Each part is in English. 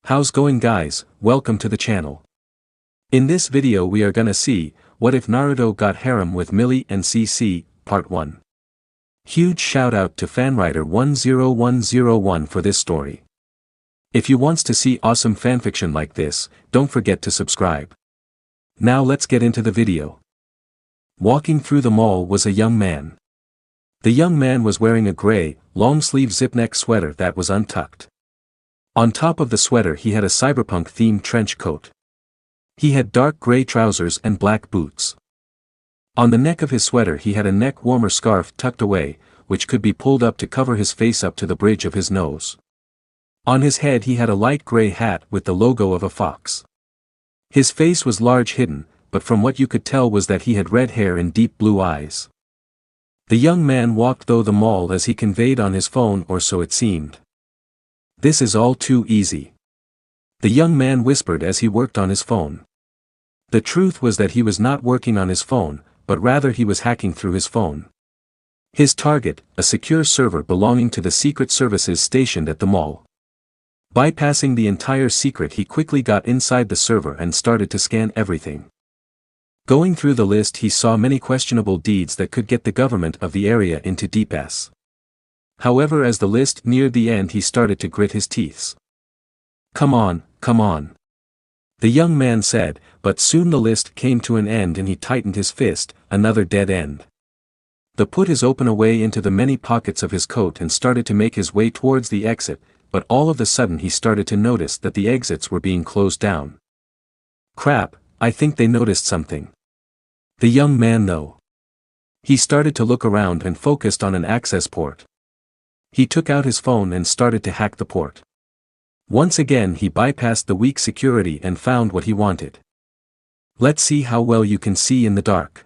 How's going guys, welcome to the channel. In this video we are gonna see, what if Naruto got harem with Milly and C.C, part 1. Huge shout out to fanwriter10101 for this story. If you wants to see awesome fanfiction like this, don't forget to subscribe. Now let's get into the video. Walking through the mall was a young man. The young man was wearing a gray, long-sleeve zip-neck sweater that was untucked. On top of the sweater he had a cyberpunk-themed trench coat. He had dark gray trousers and black boots. On the neck of his sweater he had a neck-warmer scarf tucked away, which could be pulled up to cover his face up to the bridge of his nose. On his head he had a light gray hat with the logo of a fox. His face was large hidden, but from what you could tell was that he had red hair and deep blue eyes. The young man walked through the mall as he conveyed on his phone, or so it seemed. This is all too easy. The young man whispered as he worked on his phone. The truth was that he was not working on his phone, but rather he was hacking through his phone. His target, a secure server belonging to the secret services stationed at the mall. Bypassing the entire secret, he quickly got inside the server and started to scan everything. Going through the list he saw many questionable deeds that could get the government of the area into deep S. However, as the list neared the end he started to grit his teeth. Come on, come on. The young man said, but soon the list came to an end and he tightened his fist, another dead end. The put his open away into the many pockets of his coat and started to make his way towards the exit, but all of a sudden he started to notice that the exits were being closed down. Crap, I think they noticed something. The young man though. He started to look around and focused on an access port. He took out his phone and started to hack the port. Once again he bypassed the weak security and found what he wanted. Let's see how well you can see in the dark.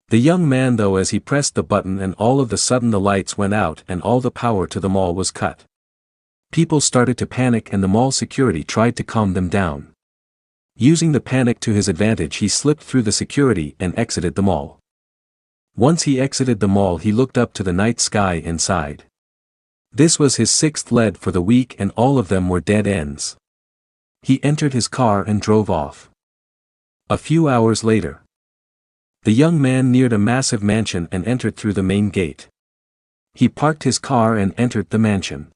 The young man though, as he pressed the button and all of a sudden the lights went out and all the power to the mall was cut. People started to panic and the mall security tried to calm them down. Using the panic to his advantage he slipped through the security and exited the mall. Once he exited the mall he looked up to the night sky and sighed. This was his sixth lead for the week and all of them were dead ends. He entered his car and drove off. A few hours later, the young man neared a massive mansion and entered through the main gate. He parked his car and entered the mansion.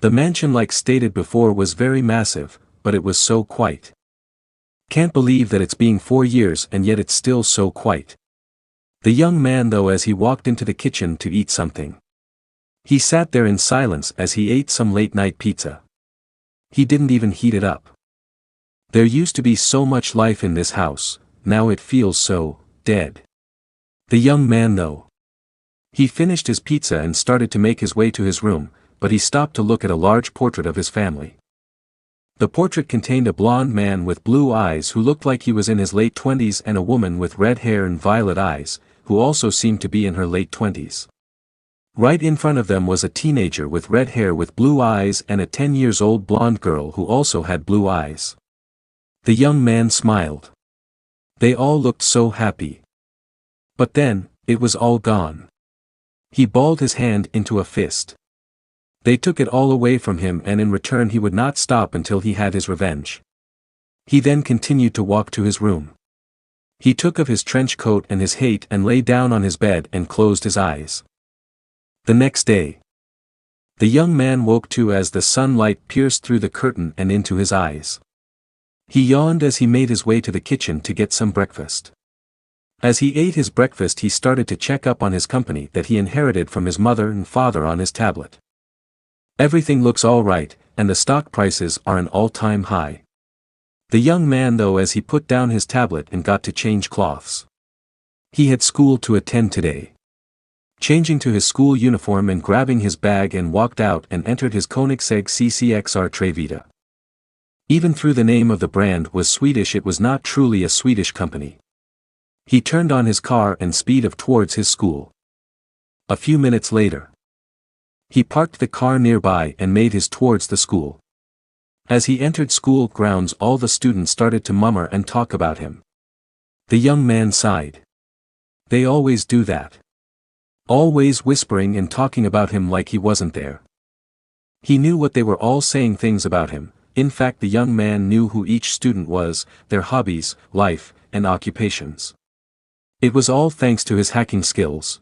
The mansion, like stated before, was very massive, but it was so quiet. Can't believe that it's been 4 years and yet it's still so quiet. The young man though, as he walked into the kitchen to eat something. He sat there in silence as he ate some late-night pizza. He didn't even heat it up. There used to be so much life in this house, now it feels so dead. The young man though. He finished his pizza and started to make his way to his room, but he stopped to look at a large portrait of his family. The portrait contained a blond man with blue eyes who looked like he was in his late 20s and a woman with red hair and violet eyes, who also seemed to be in her late 20s. Right in front of them was a teenager with red hair with blue eyes and a 10-year-old blonde girl who also had blue eyes. The young man smiled. They all looked so happy. But then, it was all gone. He balled his hand into a fist. They took it all away from him and in return he would not stop until he had his revenge. He then continued to walk to his room. He took off his trench coat and his hat and lay down on his bed and closed his eyes. The next day, the young man woke to as the sunlight pierced through the curtain and into his eyes. He yawned as he made his way to the kitchen to get some breakfast. As he ate his breakfast he started to check up on his company that he inherited from his mother and father on his tablet. Everything looks all right, and the stock prices are an all-time high. The young man though, as he put down his tablet and got to change clothes. He had school to attend today. Changing to his school uniform and grabbing his bag and walked out and entered his Koenigsegg CCXR Trevita. Even though the name of the brand was Swedish, it was not truly a Swedish company. He turned on his car and speed off towards his school. A few minutes later, he parked the car nearby and made his towards the school. As he entered school grounds all the students started to murmur and talk about him. The young man sighed. They always do that. Always whispering and talking about him like he wasn't there. He knew what they were all saying things about him, In fact the young man knew who each student was, their hobbies, life, and occupations. It was all thanks to his hacking skills.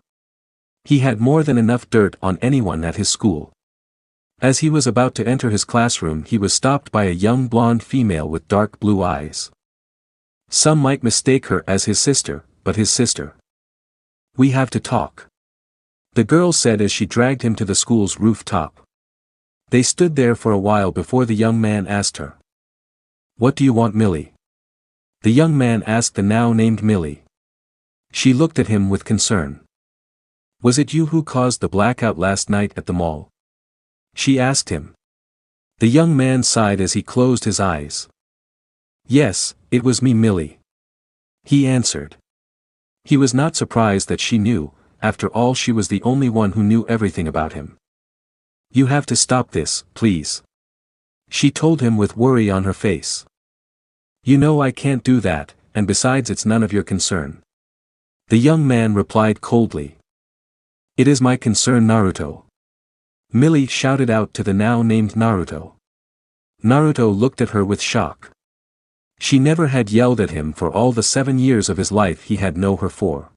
He had more than enough dirt on anyone at his school. As he was about to enter his classroom he was stopped by a young blonde female with dark blue eyes. Some might mistake her as his sister, but his sister. "We have to talk," the girl said as she dragged him to the school's rooftop. They stood there for a while before the young man asked her. "What do you want, Milly?" The young man asked the now named Milly. She looked at him with concern. "Was it you who caused the blackout last night at the mall?" she asked him. The young man sighed as he closed his eyes. "Yes, it was me, Milly," he answered. He was not surprised that she knew, after all she was the only one who knew everything about him. "You have to stop this, please," she told him with worry on her face. "You know I can't do that, and besides it's none of your concern," the young man replied coldly. "It is my concern, Naruto," Milly shouted out to the now named Naruto. Naruto looked at her with shock. She never had yelled at him for all the 7 years of his life he had known her for.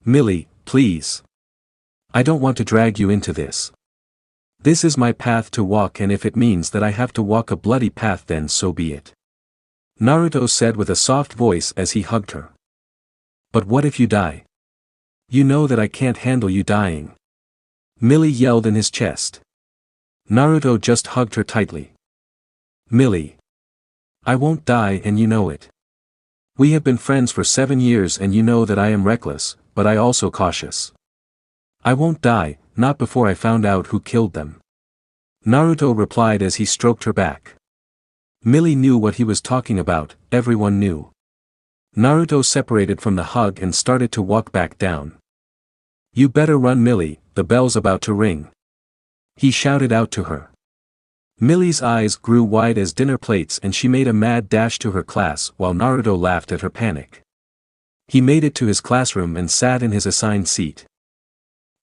"Milly, please. I don't want to drag you into this. This is my path to walk and if it means that I have to walk a bloody path then so be it," Naruto said with a soft voice as he hugged her. "But what if you die? You know that I can't handle you dying," Milly yelled in his chest. Naruto just hugged her tightly. "Milly. I won't die and you know it. We have been friends for 7 years and you know that I am reckless, but I also cautious. I won't die, not before I found out who killed them," Naruto replied as he stroked her back. Milly knew what he was talking about, everyone knew. Naruto separated from the hug and started to walk back down. "You better run, Milly, the bell's about to ring," he shouted out to her. Milly's eyes grew wide as dinner plates and she made a mad dash to her class while Naruto laughed at her panic. He made it to his classroom and sat in his assigned seat.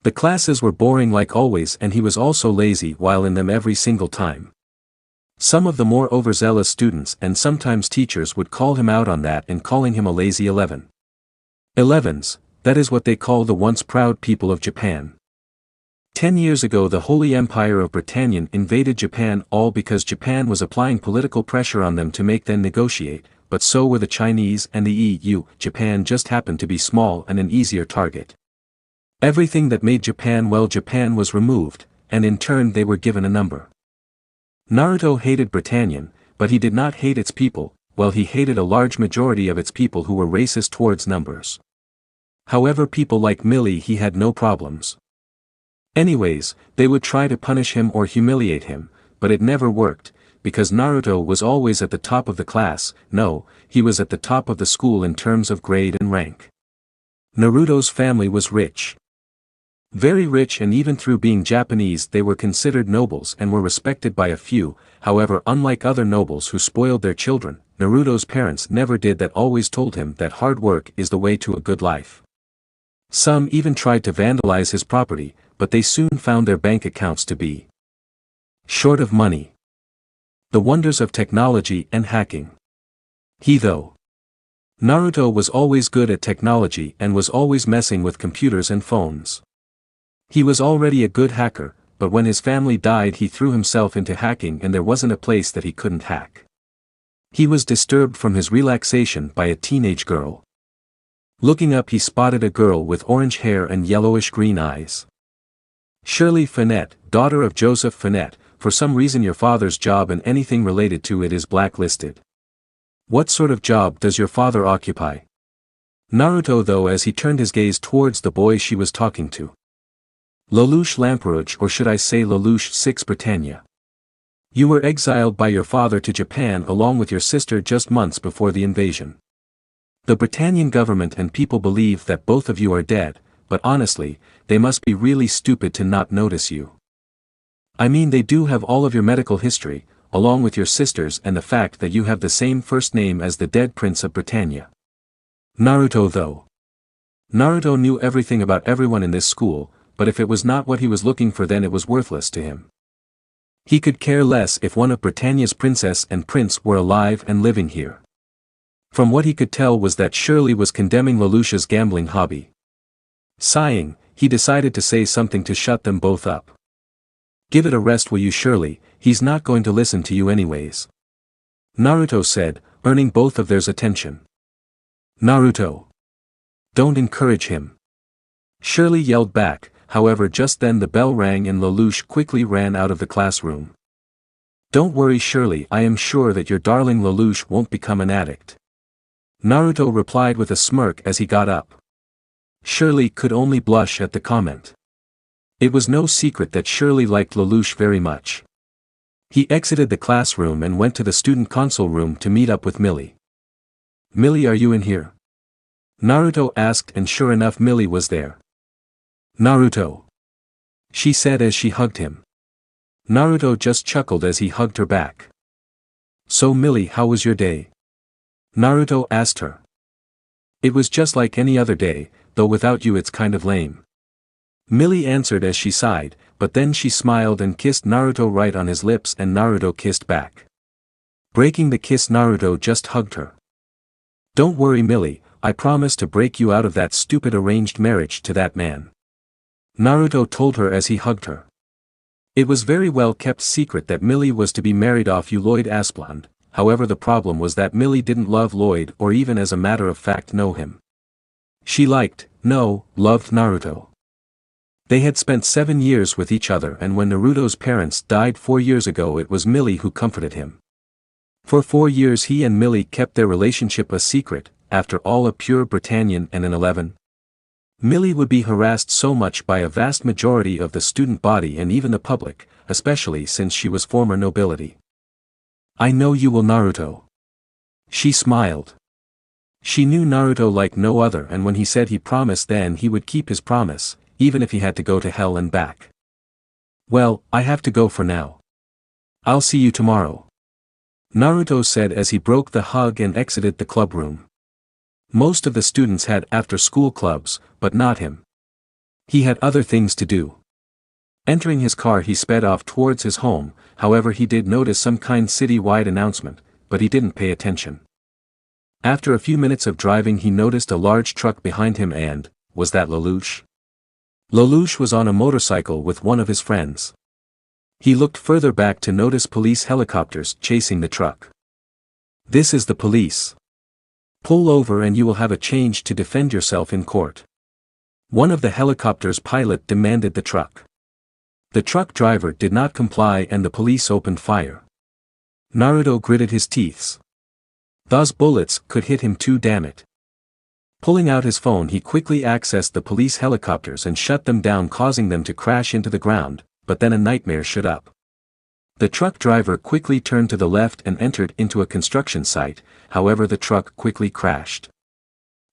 The classes were boring like always and he was also lazy while in them every single time. Some of the more overzealous students and sometimes teachers would call him out on that and calling him a lazy 11. 11s, that is what they call the once proud people of Japan. 10 years ago the Holy Empire of Britannia invaded Japan all because Japan was applying political pressure on them to make them negotiate, but so were the Chinese and the EU. Japan just happened to be small and an easier target. Everything that made Japan was removed, and in turn they were given a number. Naruto hated Britannia, but he did not hate its people, well he hated a large majority of its people who were racist towards numbers. However people like Milly he had no problems. Anyways, they would try to punish him or humiliate him, but it never worked, because Naruto was always at the top of the class. No, he was at the top of the school in terms of grade and rank. Naruto's family was rich. Very rich, and even through being Japanese they were considered nobles and were respected by a few. However, unlike other nobles who spoiled their children, Naruto's parents never did that, always told him that hard work is the way to a good life. Some even tried to vandalize his property, but they soon found their bank accounts to be short of money. The wonders of technology and hacking. Naruto was always good at technology and was always messing with computers and phones. He was already a good hacker, but when his family died he threw himself into hacking and there wasn't a place that he couldn't hack. He was disturbed from his relaxation by a teenage girl. Looking up he spotted a girl with orange hair and yellowish-green eyes. "Shirley Finette, daughter of Joseph Finette, for some reason your father's job and anything related to it is blacklisted. What sort of job does your father occupy?" Naruto though as he turned his gaze towards the boy she was talking to. "Lelouch Lamperouge, or should I say Lelouch 6 Britannia. You were exiled by your father to Japan along with your sister just months before the invasion. The Britannian government and people believe that both of you are dead, but honestly, they must be really stupid to not notice you. I mean they do have all of your medical history, along with your sisters and the fact that you have the same first name as the dead Prince of Britannia." Naruto knew everything about everyone in this school, but if it was not what he was looking for then it was worthless to him. He could care less if one of Britannia's princess and prince were alive and living here. From what he could tell was that Shirley was condemning Lelouch's gambling hobby. Sighing, he decided to say something to shut them both up. "Give it a rest, will you, Shirley, he's not going to listen to you anyways," Naruto said, earning both of theirs attention. "Naruto, don't encourage him," Shirley yelled back. However, just then the bell rang and Lelouch quickly ran out of the classroom. "Don't worry, Shirley, I am sure that your darling Lelouch won't become an addict," Naruto replied with a smirk as he got up. Shirley could only blush at the comment. It was no secret that Shirley liked Lelouch very much. He exited the classroom and went to the student console room to meet up with Milly. "Milly, are you in here?" Naruto asked, and sure enough Milly was there. "Naruto," she said as she hugged him. Naruto just chuckled as he hugged her back. "So Milly, how was your day?" Naruto asked her. "It was just like any other day, though without you it's kind of lame," Milly answered as she sighed, but then she smiled and kissed Naruto right on his lips and Naruto kissed back. Breaking the kiss, Naruto just hugged her. "Don't worry, Milly, I promise to break you out of that stupid arranged marriage to that man," Naruto told her as he hugged her. It was very well kept secret that Milly was to be married off Lloyd Asplund. However, the problem was that Milly didn't love Lloyd or even as a matter of fact know him. She loved Naruto. They had spent 7 years with each other, and when Naruto's parents died 4 years ago it was Milly who comforted him. For 4 years he and Milly kept their relationship a secret, after all a pure Britannian and an 11. Milly would be harassed so much by a vast majority of the student body and even the public, especially since she was former nobility. "I know you will, Naruto." She smiled. She knew Naruto like no other, and when he said he promised, then he would keep his promise, even if he had to go to hell and back. "Well, I have to go for now. I'll see you tomorrow," Naruto said as he broke the hug and exited the club room. Most of the students had after-school clubs, but not him. He had other things to do. Entering his car he sped off towards his home. However, he did notice some kind city-wide announcement, but he didn't pay attention. After a few minutes of driving he noticed a large truck behind him and, was that Lelouch? Lelouch was on a motorcycle with one of his friends. He looked further back to notice police helicopters chasing the truck. "This is the police. Pull over and you will have a change to defend yourself in court," one of the helicopter's pilot demanded the truck. The truck driver did not comply and the police opened fire. Naruto gritted his teeth. Those bullets could hit him too, damn it. Pulling out his phone he quickly accessed the police helicopters and shut them down, causing them to crash into the ground, but then a nightmare showed up. The truck driver quickly turned to the left and entered into a construction site, however the truck quickly crashed.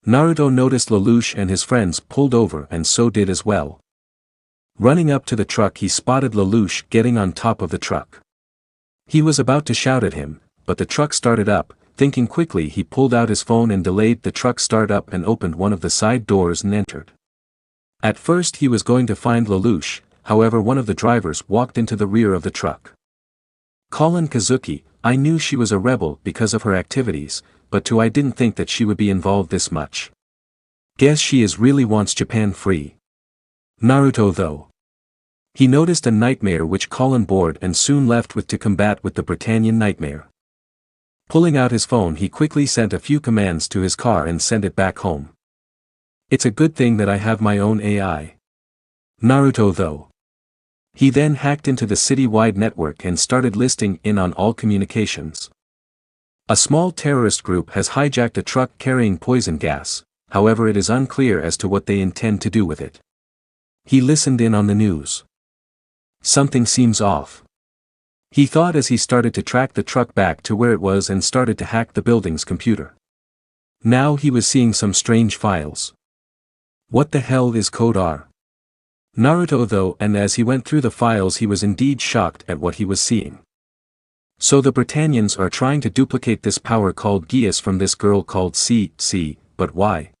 Naruto noticed Lelouch and his friends pulled over and so did as well. Running up to the truck he spotted Lelouch getting on top of the truck. He was about to shout at him, but the truck started up. Thinking quickly he pulled out his phone and delayed the truck start up and opened one of the side doors and entered. At first he was going to find Lelouch, however one of the drivers walked into the rear of the truck. "Colin Kazuki, I knew she was a rebel because of her activities, but I didn't think that she would be involved this much. Guess she really wants Japan free. Naruto though." He noticed a nightmare which Colin bored and soon left with to combat with the Britannian nightmare. Pulling out his phone he quickly sent a few commands to his car and sent it back home. "It's a good thing that I have my own AI. Naruto though." He then hacked into the city-wide network and started listing in on all communications. A small terrorist group has hijacked a truck carrying poison gas, however it is unclear as to what they intend to do with it. He listened in on the news. Something seems off, he thought as he started to track the truck back to where it was and started to hack the building's computer. Now he was seeing some strange files. What the hell is Code R? Naruto though, and as he went through the files he was indeed shocked at what he was seeing. So the Britannians are trying to duplicate this power called Geass from this girl called C.C, but why?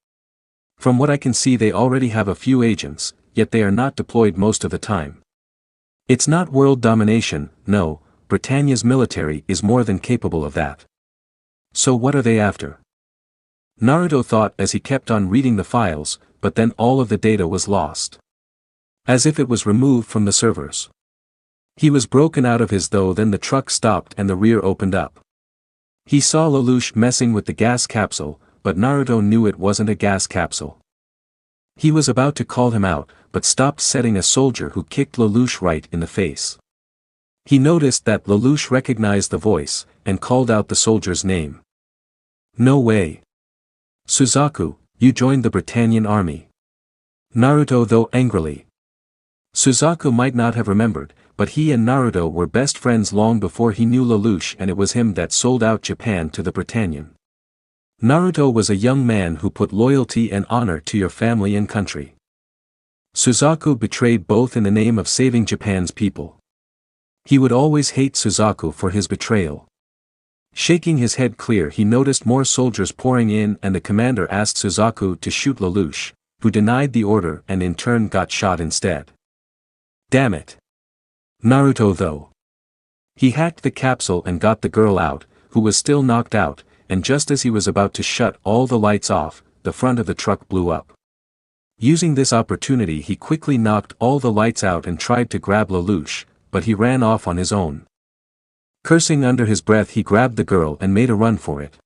From what I can see they already have a few agents, yet they are not deployed most of the time. It's not world domination, no, Britannia's military is more than capable of that. So what are they after? Naruto thought as he kept on reading the files, but then all of the data was lost. As if it was removed from the servers. He was broken out of his though. Then the truck stopped and the rear opened up. He saw Lelouch messing with the gas capsule, but Naruto knew it wasn't a gas capsule. He was about to call him out, but stopped setting a soldier who kicked Lelouch right in the face. He noticed that Lelouch recognized the voice, and called out the soldier's name. No way. Suzaku, you joined the Britannian army. Naruto though angrily. Suzaku might not have remembered, but he and Naruto were best friends long before he knew Lelouch, and it was him that sold out Japan to the Britannian. Naruto was a young man who put loyalty and honor to your family and country. Suzaku betrayed both in the name of saving Japan's people. He would always hate Suzaku for his betrayal. Shaking his head clear, he noticed more soldiers pouring in, and the commander asked Suzaku to shoot Lelouch, who denied the order and in turn got shot instead. Damn it. Naruto though. He hacked the capsule and got the girl out, who was still knocked out, and just as he was about to shut all the lights off, the front of the truck blew up. Using this opportunity, he quickly knocked all the lights out and tried to grab Lelouch, but he ran off on his own. Cursing under his breath, he grabbed the girl and made a run for it.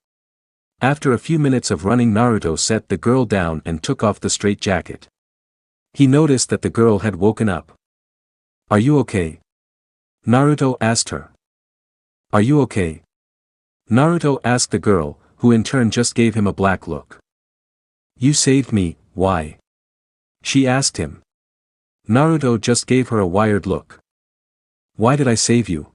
After a few minutes of running, Naruto set the girl down and took off the straitjacket. He noticed that the girl had woken up. Are you okay? Naruto asked her. Are you okay? Naruto asked the girl, who in turn just gave him a black look. You saved me, why? She asked him. Naruto just gave her a wired look. Why did I save you?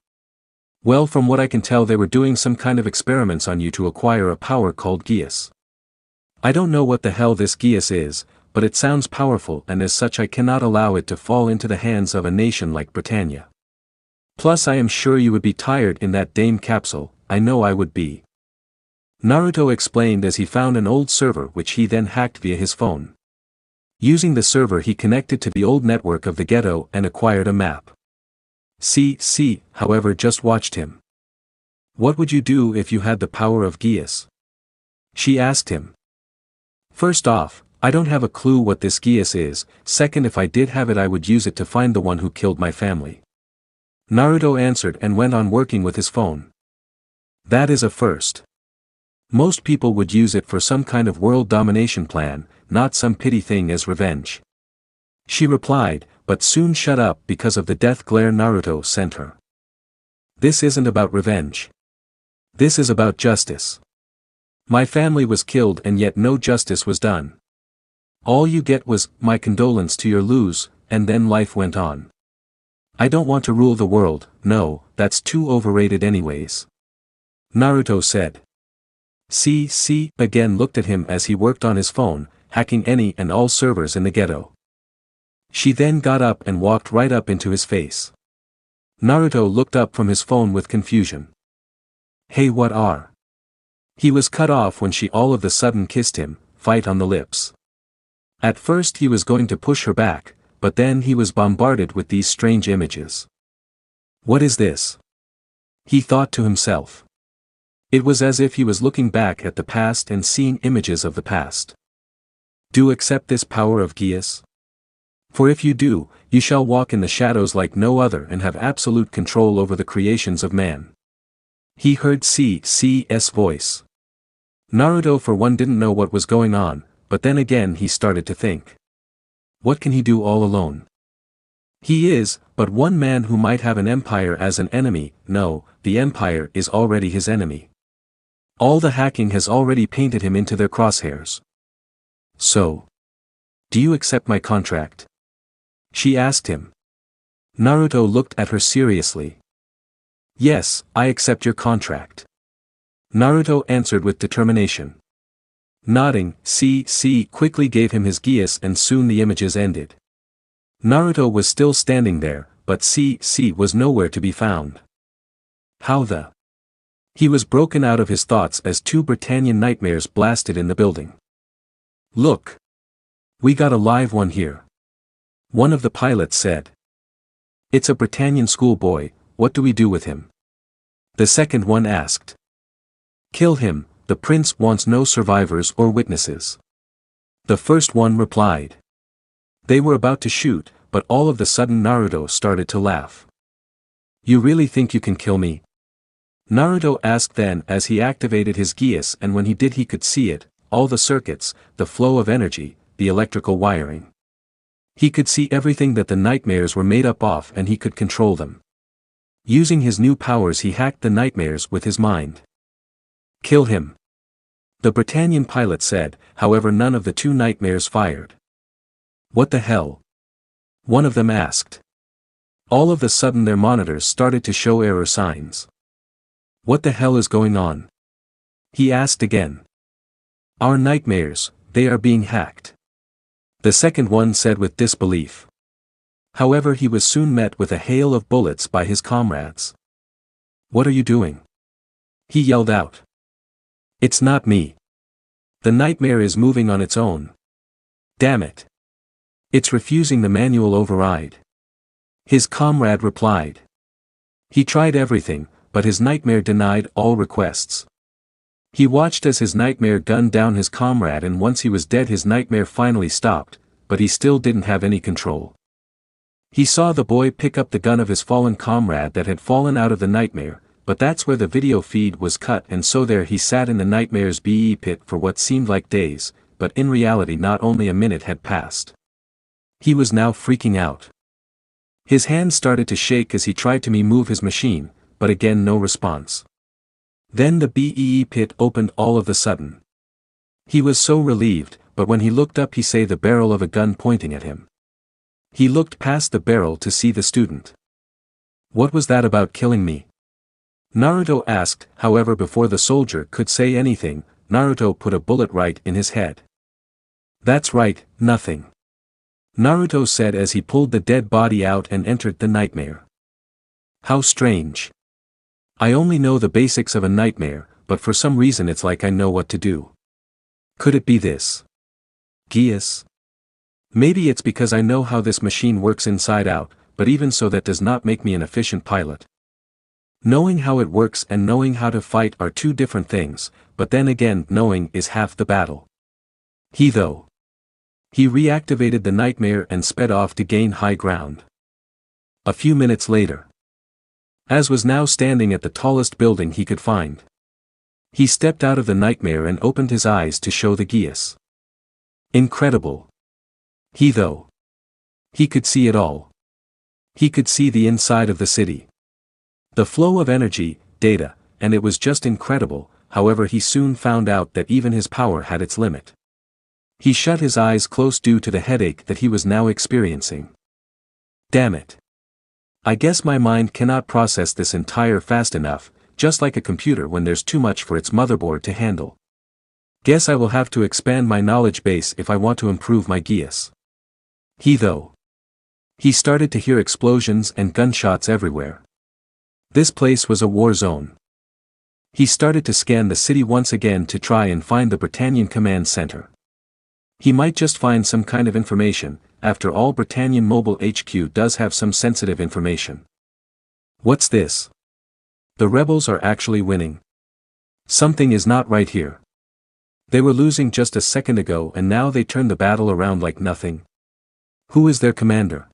Well, from what I can tell, they were doing some kind of experiments on you to acquire a power called Geass. I don't know what the hell this Geass is, but it sounds powerful, and as such I cannot allow it to fall into the hands of a nation like Britannia. Plus I am sure you would be tired in that dame capsule, I know I would be. Naruto explained as he found an old server which he then hacked via his phone. Using the server, he connected to the old network of the ghetto and acquired a map. C.C, however, just watched him. What would you do if you had the power of Geass? She asked him. First off, I don't have a clue what this Geass is. Second, if I did have it, I would use it to find the one who killed my family. Naruto answered and went on working with his phone. That is a first. Most people would use it for some kind of world domination plan, not some petty thing as revenge. She replied, but soon shut up because of the death glare Naruto sent her. This isn't about revenge. This is about justice. My family was killed and yet no justice was done. All you get was, my condolence to your lose, and then life went on. I don't want to rule the world, no, that's too overrated anyways. Naruto said. C.C. again looked at him as he worked on his phone, hacking any and all servers in the ghetto. She then got up and walked right up into his face. Naruto looked up from his phone with confusion. Hey, what are? He was cut off when she all of a sudden kissed him, fight on the lips. At first he was going to push her back, but then he was bombarded with these strange images. What is this? He thought to himself. It was as if he was looking back at the past and seeing images of the past. Do accept this power of Geass? For if you do, you shall walk in the shadows like no other and have absolute control over the creations of man. He heard C.C.'s voice. Naruto for one didn't know what was going on, but then again he started to think. What can he do all alone? He is but one man who might have an empire as an enemy. No, the empire is already his enemy. All the hacking has already painted him into their crosshairs. So, do you accept my contract? She asked him. Naruto looked at her seriously. Yes, I accept your contract. Naruto answered with determination. Nodding, C.C. quickly gave him his Geass and soon the images ended. Naruto was still standing there, but C.C. was nowhere to be found. How the? He was broken out of his thoughts as two Britannian nightmares blasted in the building. Look! We got a live one here. One of the pilots said. It's a Britannian schoolboy, what do we do with him? The second one asked. Kill him, the prince wants no survivors or witnesses. The first one replied. They were about to shoot, but all of the sudden Naruto started to laugh. You really think you can kill me? Naruto asked then as he activated his Geass, and when he did he could see it, all the circuits, the flow of energy, the electrical wiring. He could see everything that the nightmares were made up of and he could control them. Using his new powers he hacked the nightmares with his mind. Kill him. The Britannian pilot said, however none of the two nightmares fired. What the hell? One of them asked. All of a sudden their monitors started to show error signs. What the hell is going on? He asked again. Our nightmares, they are being hacked. The second one said with disbelief. However he was soon met with a hail of bullets by his comrades. What are you doing? He yelled out. It's not me. The nightmare is moving on its own. Damn it. It's refusing the manual override. His comrade replied. He tried everything, but his nightmare denied all requests. He watched as his nightmare gunned down his comrade, and once he was dead his nightmare finally stopped, but he still didn't have any control. He saw the boy pick up the gun of his fallen comrade that had fallen out of the nightmare, but that's where the video feed was cut, and so there he sat in the nightmare's BE pit for what seemed like days, but in reality not only a minute had passed. He was now freaking out. His hands started to shake as he tried to move his machine, but again no response. Then the BEE pit opened all of a sudden. He was so relieved, but when he looked up he saw the barrel of a gun pointing at him. He looked past the barrel to see the student. What was that about killing me? Naruto asked, however before the soldier could say anything, Naruto put a bullet right in his head. That's right, nothing. Naruto said as he pulled the dead body out and entered the nightmare. How strange. I only know the basics of a nightmare, but for some reason it's like I know what to do. Could it be this? Geass? Maybe it's because I know how this machine works inside out, but even so that does not make me an efficient pilot. Knowing how it works and knowing how to fight are two different things, but then again knowing is half the battle. He reactivated the nightmare and sped off to gain high ground. A few minutes later. Az was now standing at the tallest building he could find. He stepped out of the nightmare and opened his eyes to show the Geass. Incredible. He could see it all. He could see the inside of the city. The flow of energy, data, and it was just incredible, however he soon found out that even his power had its limit. He shut his eyes close due to the headache that he was now experiencing. Damn it. I guess my mind cannot process this entire fast enough, just like a computer when there's too much for its motherboard to handle. Guess I will have to expand my knowledge base if I want to improve my Geass. He started to hear explosions and gunshots everywhere. This place was a war zone. He started to scan the city once again to try and find the Britannian command center. He might just find some kind of information, after all Britannian Mobile HQ does have some sensitive information. What's this? The rebels are actually winning. Something is not right here. They were losing just a second ago and now they turned the battle around like nothing. Who is their commander?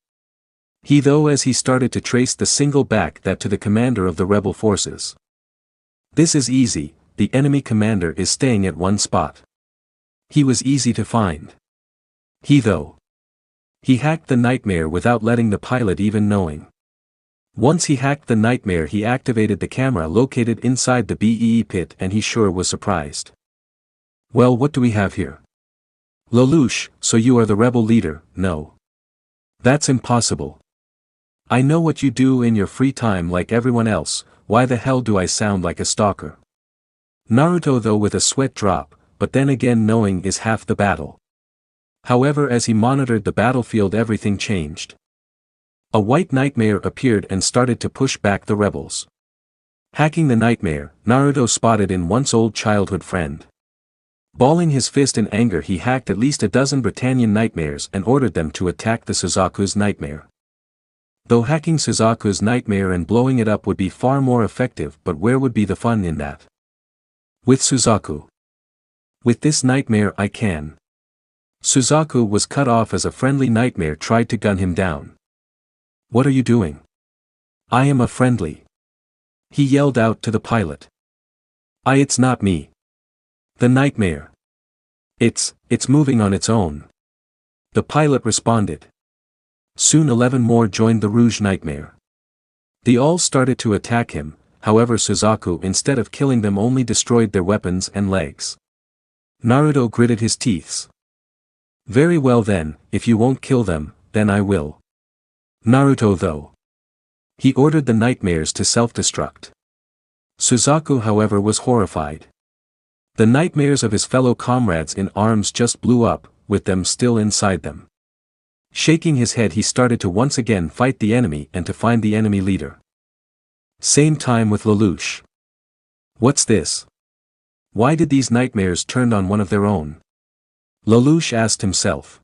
As he started to trace the single back that to the commander of the rebel forces. This is easy, the enemy commander is staying at one spot. He was easy to find. He hacked the nightmare without letting the pilot even knowing. Once he hacked the nightmare he activated the camera located inside the BEE pit and he sure was surprised. Well, what do we have here? Lelouch, so you are the rebel leader? No. That's impossible. I know what you do in your free time like everyone else, why the hell do I sound like a stalker? Naruto with a sweat drop, but then again knowing is half the battle. However as he monitored the battlefield everything changed. A white nightmare appeared and started to push back the rebels. Hacking the nightmare, Naruto spotted in once old childhood friend. Balling his fist in anger he hacked at least a dozen Britannian nightmares and ordered them to attack the Suzaku's nightmare. Though hacking Suzaku's nightmare and blowing it up would be far more effective, but where would be the fun in that? With Suzaku. With this nightmare I can. Suzaku was cut off as a friendly nightmare tried to gun him down. What are you doing? I am a friendly. He yelled out to the pilot. It's not me. The nightmare. It's moving on its own. The pilot responded. Soon 11 more joined the Rouge Nightmare. They all started to attack him, however Suzaku instead of killing them only destroyed their weapons and legs. Naruto gritted his teeth. Very well then, if you won't kill them, then I will. Naruto though. He ordered the nightmares to self-destruct. Suzaku however was horrified. The nightmares of his fellow comrades in arms just blew up, with them still inside them. Shaking his head he started to once again fight the enemy and to find the enemy leader. Same time with Lelouch. What's this? Why did these nightmares turn on one of their own? Lelouch asked himself.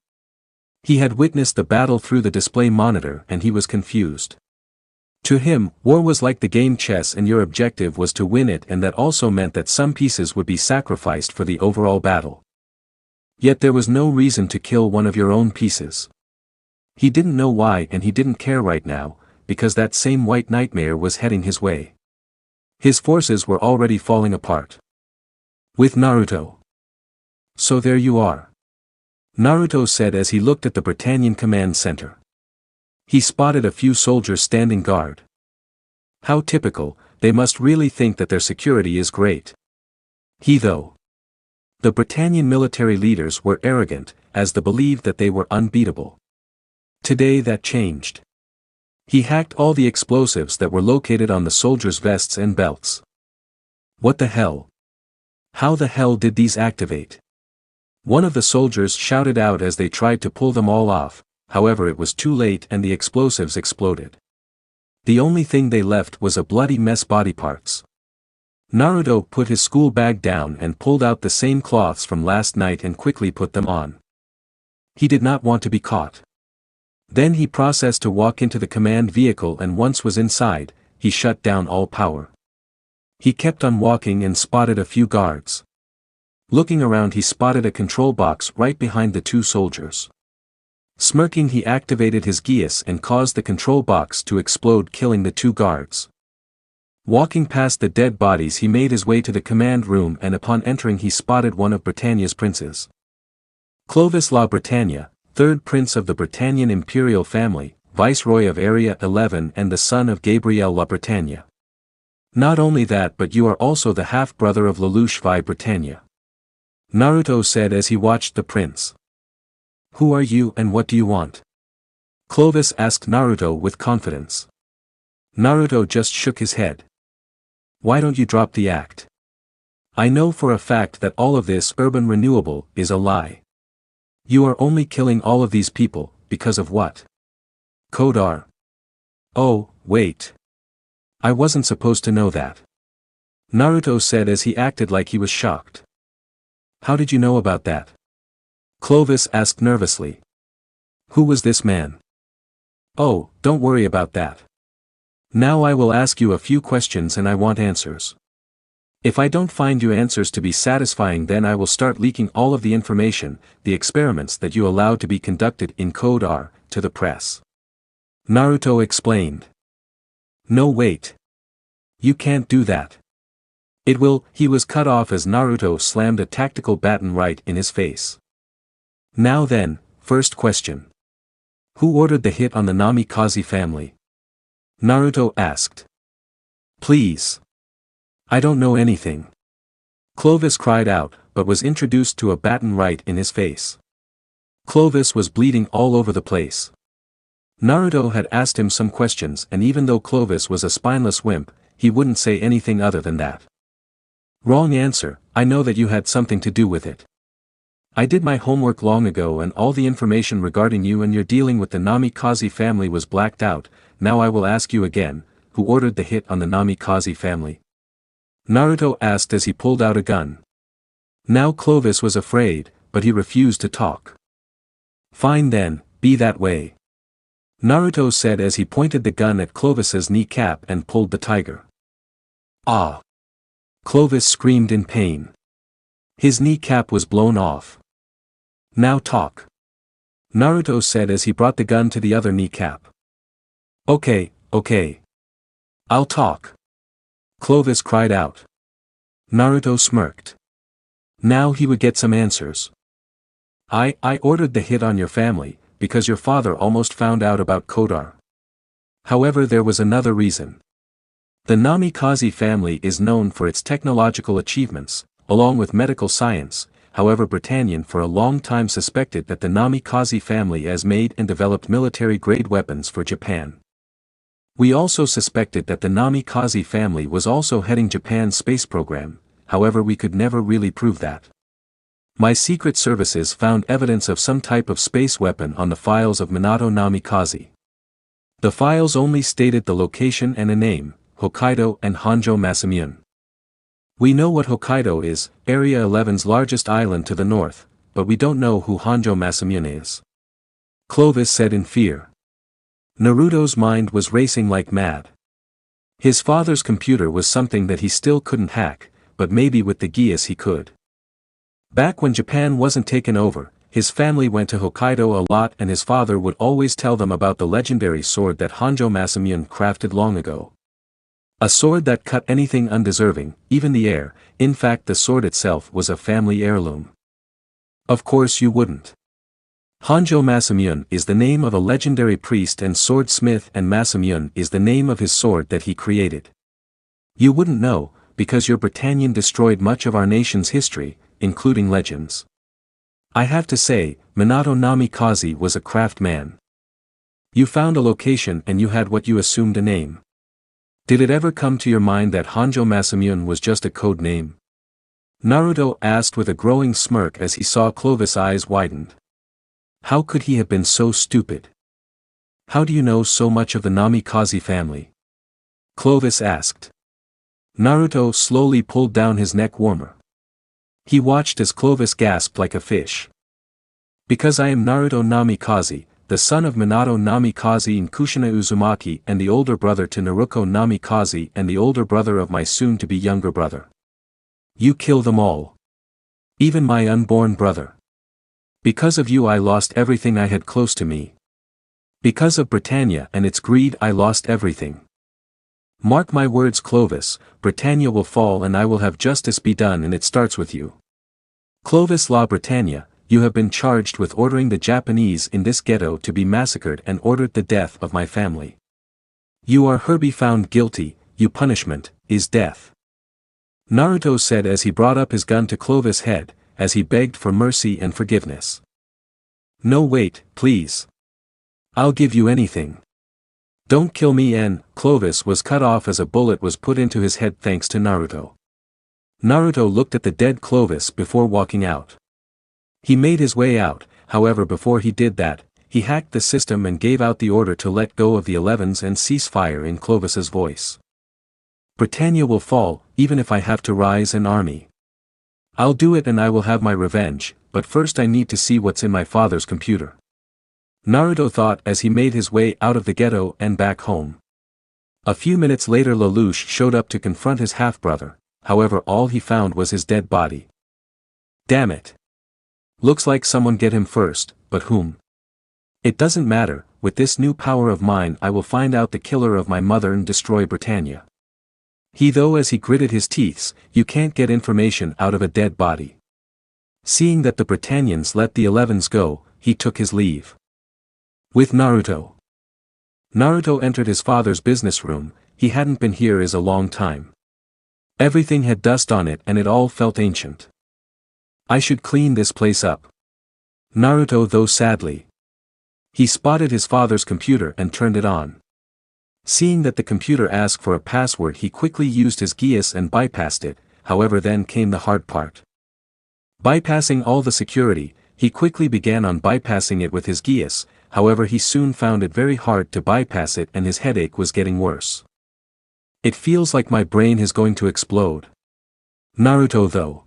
He had witnessed the battle through the display monitor and he was confused. To him, war was like the game chess and your objective was to win it, and that also meant that some pieces would be sacrificed for the overall battle. Yet there was no reason to kill one of your own pieces. He didn't know why and he didn't care right now, because that same white nightmare was heading his way. His forces were already falling apart. With Naruto. So there you are. Naruto said as he looked at the Britannian command center. He spotted a few soldiers standing guard. How typical, they must really think that their security is great. Though. The Britannian military leaders were arrogant, as they believed that they were unbeatable. Today that changed. He hacked all the explosives that were located on the soldiers' vests and belts. What the hell? How the hell did these activate? One of the soldiers shouted out as they tried to pull them all off, however it was too late and the explosives exploded. The only thing they left was a bloody mess body parts. Naruto put his school bag down and pulled out the same cloths from last night and quickly put them on. He did not want to be caught. Then he processed to walk into the command vehicle and once was inside, he shut down all power. He kept on walking and spotted a few guards. Looking around he spotted a control box right behind the two soldiers. Smirking he activated his Geass and caused the control box to explode killing the two guards. Walking past the dead bodies he made his way to the command room and upon entering he spotted one of Britannia's princes. Clovis La Britannia, third prince of the Britannian imperial family, viceroy of Area 11 and the son of Gabriel La Britannia. Not only that but you are also the half-brother of Lelouch Vi Britannia. Naruto said as he watched the prince. Who are you and what do you want? Clovis asked Naruto with confidence. Naruto just shook his head. Why don't you drop the act? I know for a fact that all of this urban renewable is a lie. You are only killing all of these people, because of what? Code R. Oh, wait. I wasn't supposed to know that. Naruto said as he acted like he was shocked. How did you know about that? Clovis asked nervously. Who was this man? Oh, don't worry about that. Now I will ask you a few questions and I want answers. If I don't find you answers to be satisfying then I will start leaking all of the information, the experiments that you allowed to be conducted in Code R, to the press. Naruto explained. No wait. You can't do that. It will. He was cut off as Naruto slammed a tactical baton right in his face. Now then, first question. Who ordered the hit on the Namikaze family? Naruto asked. Please. I don't know anything. Clovis cried out, but was introduced to a baton right in his face. Clovis was bleeding all over the place. Naruto had asked him some questions and even though Clovis was a spineless wimp, he wouldn't say anything other than that. Wrong answer, I know that you had something to do with it. I did my homework long ago and all the information regarding you and your dealing with the Namikaze family was blacked out. Now I will ask you again, who ordered the hit on the Namikaze family? Naruto asked as he pulled out a gun. Now Clovis was afraid, but he refused to talk. Fine then, be that way. Naruto said as he pointed the gun at Clovis's kneecap and pulled the tiger. Ah! Clovis screamed in pain. His kneecap was blown off. Now talk. Naruto said as he brought the gun to the other kneecap. Okay. I'll talk. Clovis cried out. Naruto smirked. Now he would get some answers. I ordered the hit on your family, because your father almost found out about Kodar. However, there was another reason. The Namikaze family is known for its technological achievements, along with medical science. However, Britannian for a long time suspected that the Namikaze family has made and developed military-grade weapons for Japan. We also suspected that the Namikaze family was also heading Japan's space program, however we could never really prove that. My secret services found evidence of some type of space weapon on the files of Minato Namikaze. The files only stated the location and a name, Hokkaido and Honjo Masamune. We know what Hokkaido is, Area 11's largest island to the north, but we don't know who Honjo Masamune is. Clovis said in fear. Naruto's mind was racing like mad. His father's computer was something that he still couldn't hack, but maybe with the Geass he could. Back when Japan wasn't taken over, his family went to Hokkaido a lot and his father would always tell them about the legendary sword that Honjo Masamune crafted long ago. A sword that cut anything undeserving, even the air. In fact the sword itself was a family heirloom. Of course you wouldn't. Honjo Masamune is the name of a legendary priest and swordsmith and Masamune is the name of his sword that he created. You wouldn't know, because your Britannian destroyed much of our nation's history, including legends. I have to say, Minato Namikaze was a craft man. You found a location and you had what you assumed a name. Did it ever come to your mind that Honjo Masamune was just a code name? Naruto asked with a growing smirk as he saw Clovis' eyes widened. How could he have been so stupid? How do you know so much of the Namikaze family? Clovis asked. Naruto slowly pulled down his neck warmer. He watched as Clovis gasped like a fish. Because I am Naruto Namikaze, the son of Minato Namikaze and Kushina Uzumaki and the older brother to Naruto Namikaze and the older brother of my soon-to-be younger brother. You kill them all. Even my unborn brother. Because of you I lost everything I had close to me. Because of Britannia and its greed I lost everything. Mark my words Clovis, Britannia will fall and I will have justice be done and it starts with you. Clovis La Britannia, you have been charged with ordering the Japanese in this ghetto to be massacred and ordered the death of my family. You are hereby found guilty, your punishment is death. Naruto said as he brought up his gun to Clovis' head, as he begged for mercy and forgiveness. No wait, please. I'll give you anything. Don't kill me and Clovis was cut off as a bullet was put into his head thanks to Naruto. Naruto looked at the dead Clovis before walking out. He made his way out, however before he did that, he hacked the system and gave out the order to let go of the 11s and cease fire in Clovis's voice. Britannia will fall, even if I have to rise an army. I'll do it and I will have my revenge, but first I need to see what's in my father's computer. Naruto thought as he made his way out of the ghetto and back home. A few minutes later Lelouch showed up to confront his half-brother, however all he found was his dead body. Damn it. Looks like someone get him first, but whom? It doesn't matter, with this new power of mine I will find out the killer of my mother and destroy Britannia. Though as he gritted his teeth, you can't get information out of a dead body. Seeing that the Britannians let the 11s go, he took his leave. With Naruto. Naruto entered his father's business room, he hadn't been here in a long time. Everything had dust on it and it all felt ancient. I should clean this place up. Naruto though sadly. He spotted his father's computer and turned it on. Seeing that the computer asked for a password he quickly used his Geass and bypassed it, however then came the hard part. Bypassing all the security, he quickly began on bypassing it with his Geass, however he soon found it very hard to bypass it and his headache was getting worse. It feels like my brain is going to explode. Naruto though.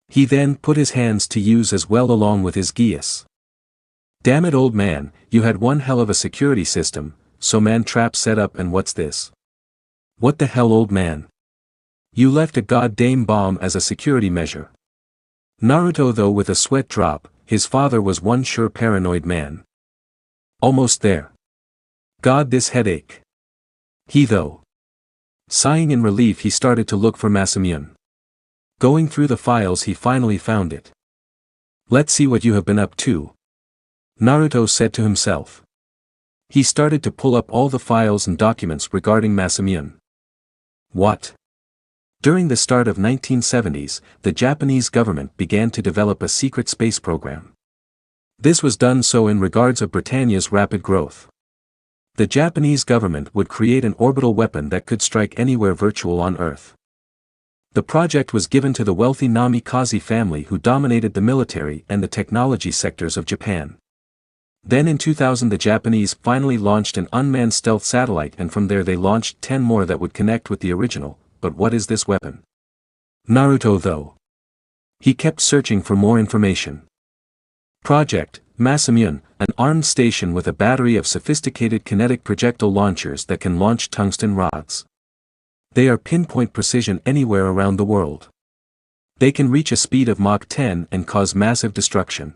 He then put his hands to use as well along with his Geass. Damn it, old man, you had one hell of a security system, so man trap set up, and what's this? What the hell, old man? You left a goddamn bomb as a security measure. Naruto, though, with a sweat drop, his father was one sure paranoid man. Almost there. God, this headache. He though. Sighing in relief, he started to look for Masamune. Going through the files, he finally found it. Let's see what you have been up to, Naruto said to himself. He started to pull up all the files and documents regarding Masamune. What? During the start of 1970s, the Japanese government began to develop a secret space program. This was done so in regards of Britannia's rapid growth. The Japanese government would create an orbital weapon that could strike anywhere virtual on Earth. The project was given to the wealthy Namikaze family, who dominated the military and the technology sectors of Japan. Then in 2000 the Japanese finally launched an unmanned stealth satellite, and from there they launched 10 more that would connect with the original. But what is this weapon? Naruto though. He kept searching for more information. Project Masamune, an armed station with a battery of sophisticated kinetic projectile launchers that can launch tungsten rods. They are pinpoint precision anywhere around the world. They can reach a speed of Mach 10 and cause massive destruction.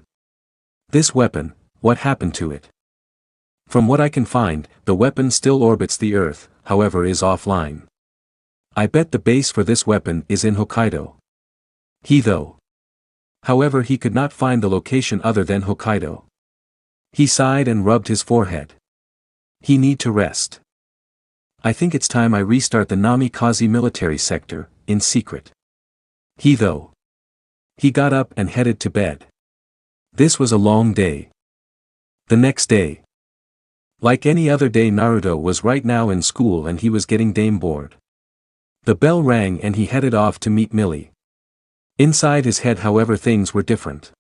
This weapon, what happened to it? From what I can find, the weapon still orbits the Earth, however is offline. I bet the base for this weapon is in Hokkaido. He though. However, he could not find the location other than Hokkaido. He sighed and rubbed his forehead. He need to rest. I think it's time I restart the Namikaze military sector, in secret. He though. He got up and headed to bed. This was a long day. The next day. Like any other day, Naruto was right now in school and he was getting damn bored. The bell rang and he headed off to meet Milly. Inside his head, however, things were different.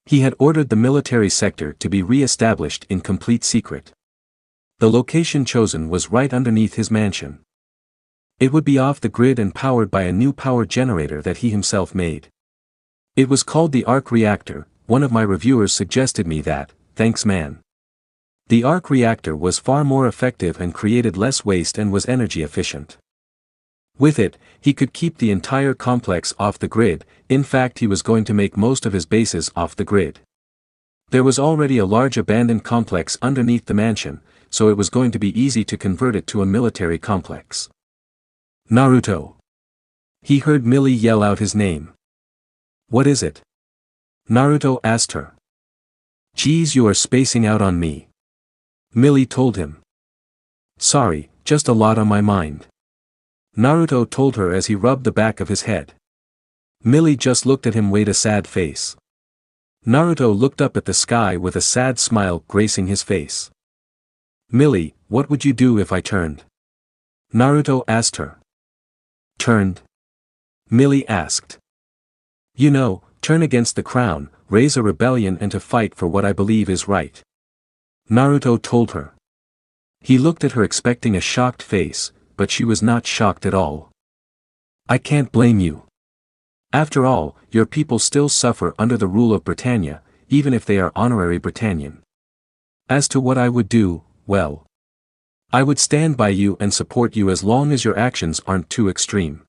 He had ordered the military sector to be re-established in complete secret. The location chosen was right underneath his mansion. It would be off the grid and powered by a new power generator that he himself made. It was called the arc reactor. One of my reviewers suggested me that, thanks man. The arc reactor was far more effective and created less waste and was energy efficient. With it, he could keep the entire complex off the grid. In fact, he was going to make most of his bases off the grid. There was already a large abandoned complex underneath the mansion, so it was going to be easy to convert it to a military complex. Naruto. He heard Milly yell out his name. What is it? Naruto asked her. Geez, you are spacing out on me. Milly told him. Sorry, just a lot on my mind. Naruto told her as he rubbed the back of his head. Milly just looked at him with a sad face. Naruto looked up at the sky with a sad smile gracing his face. Milly, what would you do if I turned? Naruto asked her. Turned? Milly asked. You know, turn against the crown, raise a rebellion and to fight for what I believe is right. Naruto told her. He looked at her expecting a shocked face, but she was not shocked at all. I can't blame you. After all, your people still suffer under the rule of Britannia, even if they are honorary Britannian. As to what I would do, well, I would stand by you and support you as long as your actions aren't too extreme.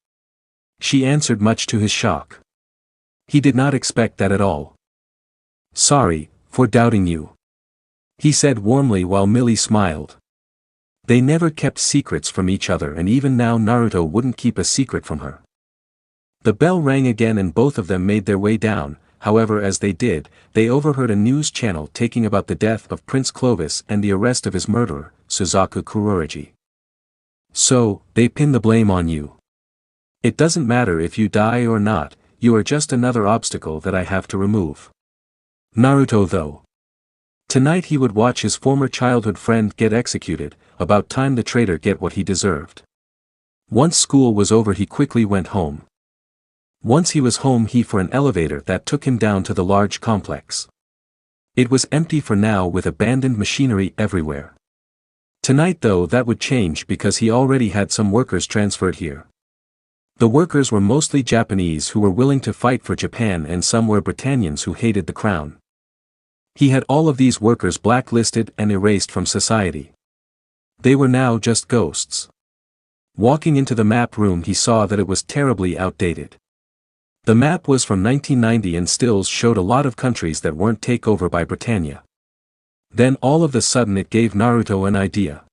She answered, much to his shock. He did not expect that at all. Sorry, for doubting you. He said warmly while Milly smiled. They never kept secrets from each other, and even now Naruto wouldn't keep a secret from her. The bell rang again and both of them made their way down. However, as they did, they overheard a news channel talking about the death of Prince Clovis and the arrest of his murderer, Suzaku Kuroji. So, they pin the blame on you. It doesn't matter if you die or not, you are just another obstacle that I have to remove. Naruto though. Tonight he would watch his former childhood friend get executed. About time the traitor get what he deserved. Once school was over he quickly went home. Once he was home he for an elevator that took him down to the large complex. It was empty for now with abandoned machinery everywhere. Tonight though that would change because he already had some workers transferred here. The workers were mostly Japanese who were willing to fight for Japan and some were Britannians who hated the crown. He had all of these workers blacklisted and erased from society. They were now just ghosts. Walking into the map room, he saw that it was terribly outdated. The map was from 1990 and stills showed a lot of countries that weren't taken over by Britannia. Then all of a sudden it gave Naruto an idea.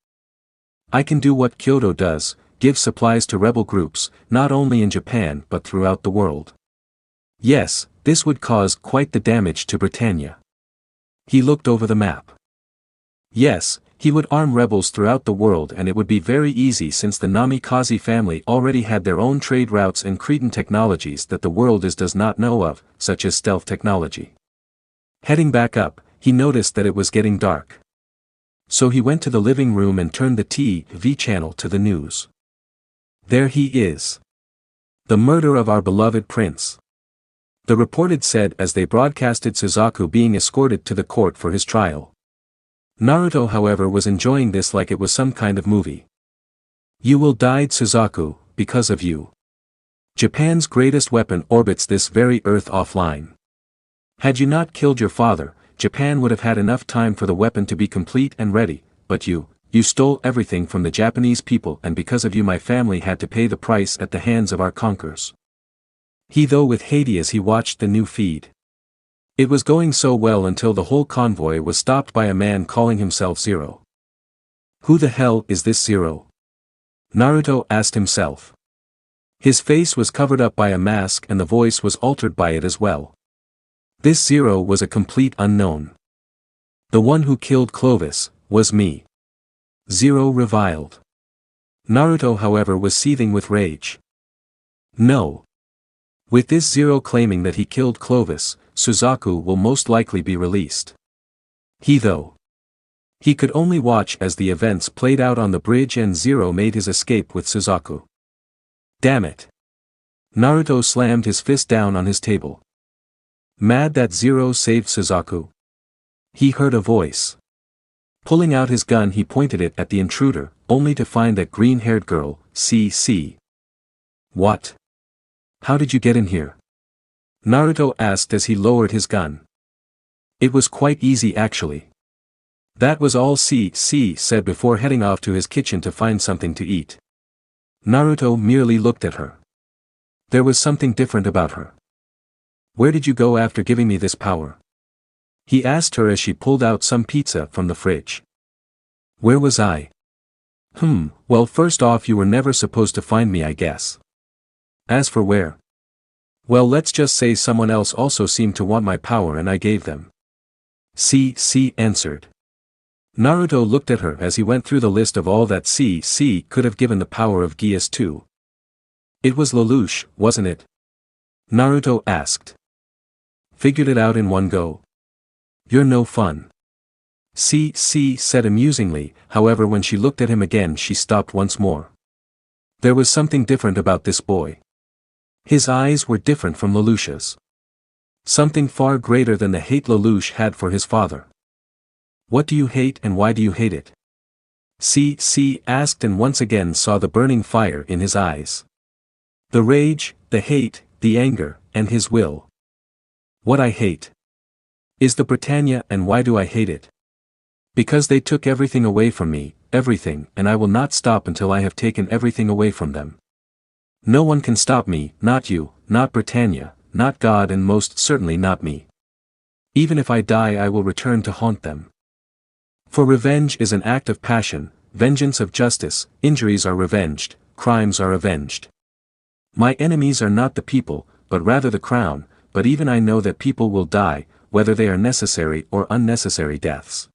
I can do what Kyoto does, give supplies to rebel groups, not only in Japan but throughout the world. Yes, this would cause quite the damage to Britannia. He looked over the map. Yes, he would arm rebels throughout the world, and it would be very easy since the Namikaze family already had their own trade routes and Cretan technologies that the world does not know of, such as stealth technology. Heading back up, he noticed that it was getting dark. So he went to the living room and turned the TV channel to the news. There he is. The murder of our beloved prince. The reported said as they broadcasted Suzaku being escorted to the court for his trial. Naruto, however, was enjoying this like it was some kind of movie. You will die, Suzaku, because of you. Japan's greatest weapon orbits this very earth offline. Had you not killed your father, Japan would have had enough time for the weapon to be complete and ready, but you stole everything from the Japanese people, and because of you my family had to pay the price at the hands of our conquerors. He though with Hades as he watched the new feed. It was going so well until the whole convoy was stopped by a man calling himself Zero. Who the hell is this Zero? Naruto asked himself. His face was covered up by a mask and the voice was altered by it as well. This Zero was a complete unknown. The one who killed Clovis was me. Zero reviled. Naruto, however, was seething with rage. No. With this Zero claiming that he killed Clovis, Suzaku will most likely be released. He could only watch as the events played out on the bridge and Zero made his escape with Suzaku. Damn it. Naruto slammed his fist down on his table. Mad that Zero saved Suzaku. He heard a voice. Pulling out his gun, he pointed it at the intruder, only to find that green-haired girl, C.C. What? How did you get in here? Naruto asked as he lowered his gun. It was quite easy actually. That was all C.C. said before heading off to his kitchen to find something to eat. Naruto merely looked at her. There was something different about her. Where did you go after giving me this power? He asked her as she pulled out some pizza from the fridge. Where was I? Well, first off, you were never supposed to find me, I guess. As for where? Well, let's just say someone else also seemed to want my power and I gave them. C.C. answered. Naruto looked at her as he went through the list of all that C.C. could have given the power of Geass to. It was Lelouch, wasn't it? Naruto asked. Figured it out in one go. You're no fun. C.C. said amusingly, however when she looked at him again she stopped once more. There was something different about this boy. His eyes were different from Lelouch's. Something far greater than the hate Lelouch had for his father. What do you hate and why do you hate it? C.C. asked and once again saw the burning fire in his eyes. The rage, the hate, the anger, and his will. What I hate is the Britannia, and why do I hate it? Because they took everything away from me, everything, and I will not stop until I have taken everything away from them. No one can stop me, not you, not Britannia, not God, and most certainly not me. Even if I die I will return to haunt them. For revenge is an act of passion, vengeance of justice, injuries are revenged, crimes are avenged. My enemies are not the people, but rather the crown, but even I know that people will die, whether they are necessary or unnecessary deaths.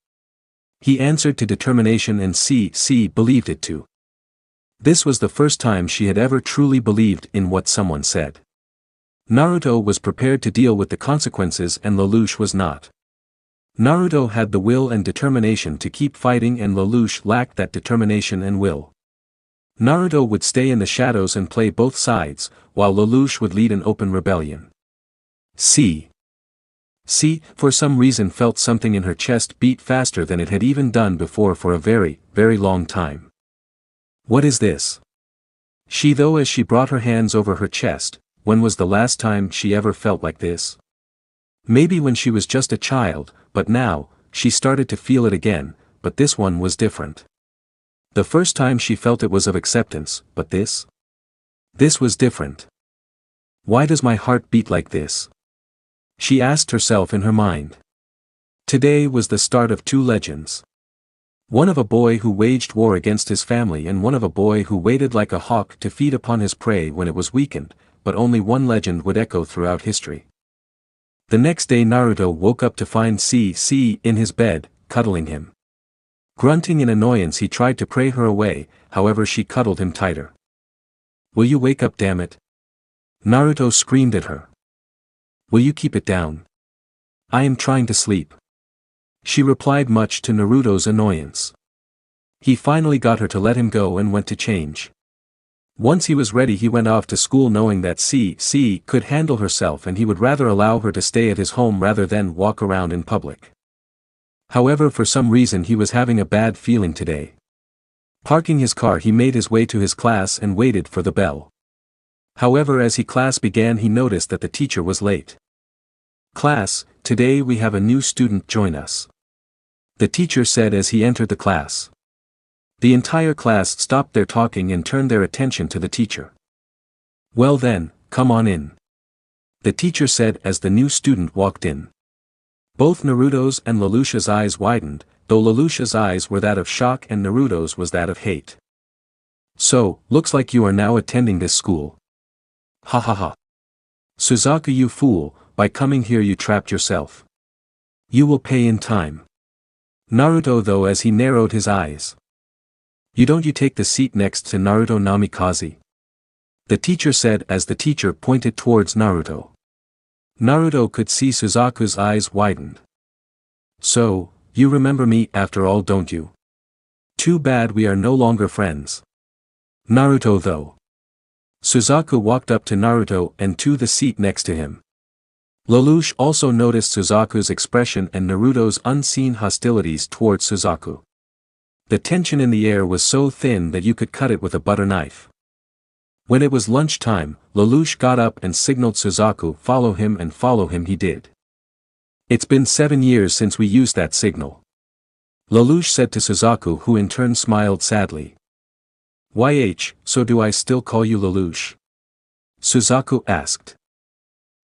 He answered to determination and C.C. believed it too. This was the first time she had ever truly believed in what someone said. Naruto was prepared to deal with the consequences and Lelouch was not. Naruto had the will and determination to keep fighting and Lelouch lacked that determination and will. Naruto would stay in the shadows and play both sides, while Lelouch would lead an open rebellion. C. For some reason felt something in her chest beat faster than it had even done before for a very, very long time. What is this? She though as she brought her hands over her chest, when was the last time she ever felt like this? Maybe when she was just a child, but now, she started to feel it again, but this one was different. The first time she felt it was of acceptance, but this? This was different. Why does my heart beat like this? She asked herself in her mind. Today was the start of two legends. One of a boy who waged war against his family and one of a boy who waited like a hawk to feed upon his prey when it was weakened, but only one legend would echo throughout history. The next day Naruto woke up to find C.C. in his bed, cuddling him. Grunting in annoyance he tried to pray her away, however she cuddled him tighter. "Will you wake up, damn it?" Naruto screamed at her. "Will you keep it down? I am trying to sleep." She replied much to Naruto's annoyance. He finally got her to let him go and went to change. Once he was ready he went off to school knowing that C.C. could handle herself and he would rather allow her to stay at his home rather than walk around in public. However, for some reason he was having a bad feeling today. Parking his car he made his way to his class and waited for the bell. However, as class began he noticed that the teacher was late. "Class, today we have a new student join us," the teacher said as he entered the class. The entire class stopped their talking and turned their attention to the teacher. "Well then, come on in," the teacher said as the new student walked in. Both Naruto's and Lelouch's eyes widened, though Lelouch's eyes were that of shock and Naruto's was that of hate. "So, looks like you are now attending this school. Ha ha ha. Suzaku, you fool, by coming here you trapped yourself. You will pay in time." Naruto though as he narrowed his eyes. You take the seat next to Naruto Namikaze?" the teacher said as the teacher pointed towards Naruto. Naruto could see Suzaku's eyes widened. "So, you remember me after all, don't you? Too bad we are no longer friends." Naruto though. Suzaku walked up to Naruto and to the seat next to him. Lelouch also noticed Suzaku's expression and Naruto's unseen hostilities towards Suzaku. The tension in the air was so thin that you could cut it with a butter knife. When it was lunch time, Lelouch got up and signaled Suzaku follow him, and follow him he did. "It's been 7 years since we used that signal," Lelouch said to Suzaku, who in turn smiled sadly. So do I still call you Lelouch?" Suzaku asked.